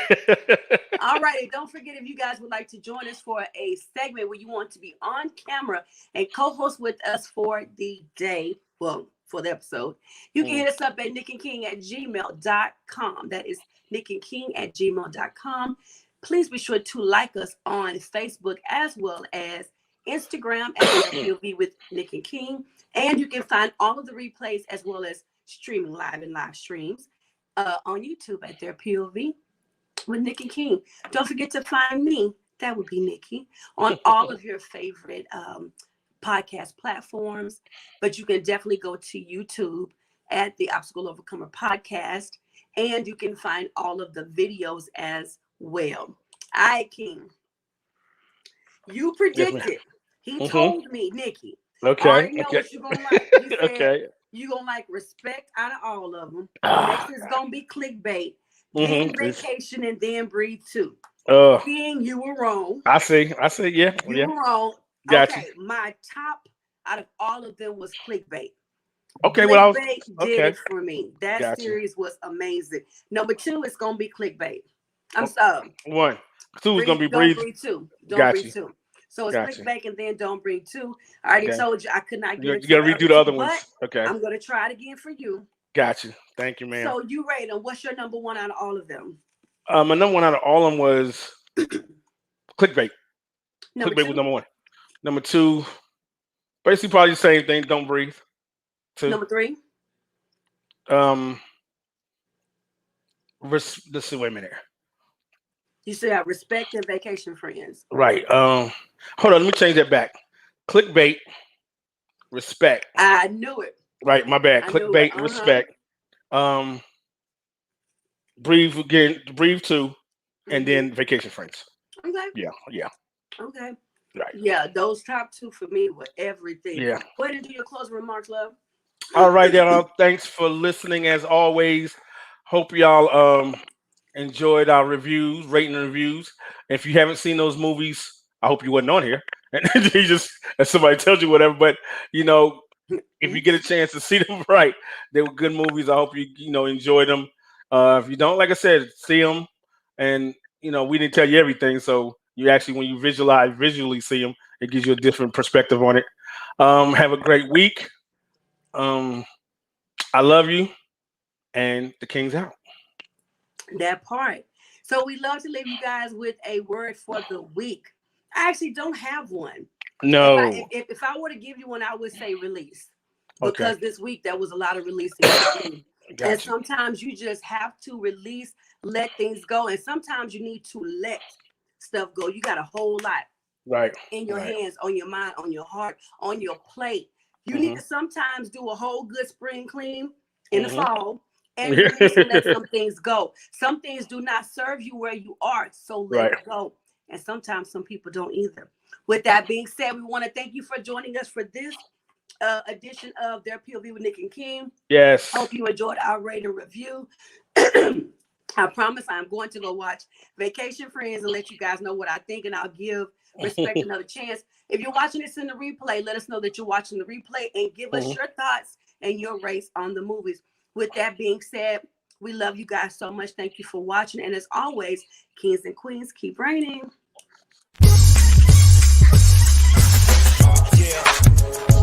All right. Don't forget, if you guys would like to join us for a segment where you want to be on camera and co-host with us for the day, well, for the episode, you can hit us up at nickandking@gmail.com. That is nickandking@gmail.com. Please be sure to like us on Facebook as well as Instagram at POV with Nick and King. And you can find all of the replays as well as streaming live and live streams on YouTube at their POV with Nick and King. Don't forget to find me, that would be Nikki, on all of your favorite podcast platforms. But you can definitely go to YouTube at the Obstacle Overcomer Podcast, and you can find all of the videos as well. All right, King. You predicted. He told me, Nikki. Okay. I already know what you're gonna like. He said, okay. You're going to like respect out of all of them. Next is going to be clickbait. Then Vacation, and then Breathe 2. King, you were wrong. I see. Yeah. You were wrong. Gotcha. Okay, my top out of all of them was clickbait. Okay, clickbait did it for me. That series was amazing. Number 2 is going to be clickbait. I'm sorry. 1. 2 is going to be Breathe 2. Don't Breathe 2. So it's clickbait and then Don't Breathe 2. I already told you I could not get it. You got to redo the other ones. Okay. I'm going to try it again for you. Gotcha. Thank you, ma'am. So you rate them. What's your number 1 out of all of them? My number 1 out of all of them was clickbait. Clickbait was number 1. Number 2, basically probably the same thing. Don't Breathe. 2. Number 3. Let's see. Wait a minute. You said Respect and Vacation Friends. Right. Hold on. Let me change that back. Clickbait, Respect. I knew it. Right. My bad. Clickbait, Respect. Breathe again. Breathe 2, and then Vacation Friends. Okay. Yeah. Okay. Right. Yeah. Those top 2 for me were everything. Yeah. Go ahead and do your closing remarks, love. All right, y'all. Thanks for listening as always. Hope y'all enjoyed our reviews, rating reviews. If you haven't seen those movies, I hope you wasn't on here. And you just, as somebody tells you whatever, but if you get a chance to see them, right, they were good movies. I hope you enjoy them. If you don't, like I said, see them. And we didn't tell you everything, so you actually, when you visually see them, it gives you a different perspective on it. Have a great week. I love you, and the King's out. That part. So we love to leave you guys with a word for the week. I actually don't have one. No. If I were to give you one, I would say release. Because this week there was a lot of releasing. Gotcha. And sometimes you just have to release, let things go. And sometimes you need to let stuff go. You got a whole lot in your hands, on your mind, on your heart, on your plate. You need to sometimes do a whole good spring clean in the fall and release and let some things go. Some things do not serve you where you are, so let it go. And sometimes some people don't either. With that being said, we want to thank you for joining us for this edition of Their POV with Nick and King. Yes. Hope you enjoyed our rating review. I promise I'm going to go watch Vacation Friends and let you guys know what I think, and I'll give Respect another chance. If you're watching this in the replay, let us know that you're watching the replay and give us your thoughts and your rates on the movies. With that being said, we love you guys so much. Thank you for watching. And as always, kings and queens, keep reigning. Yeah.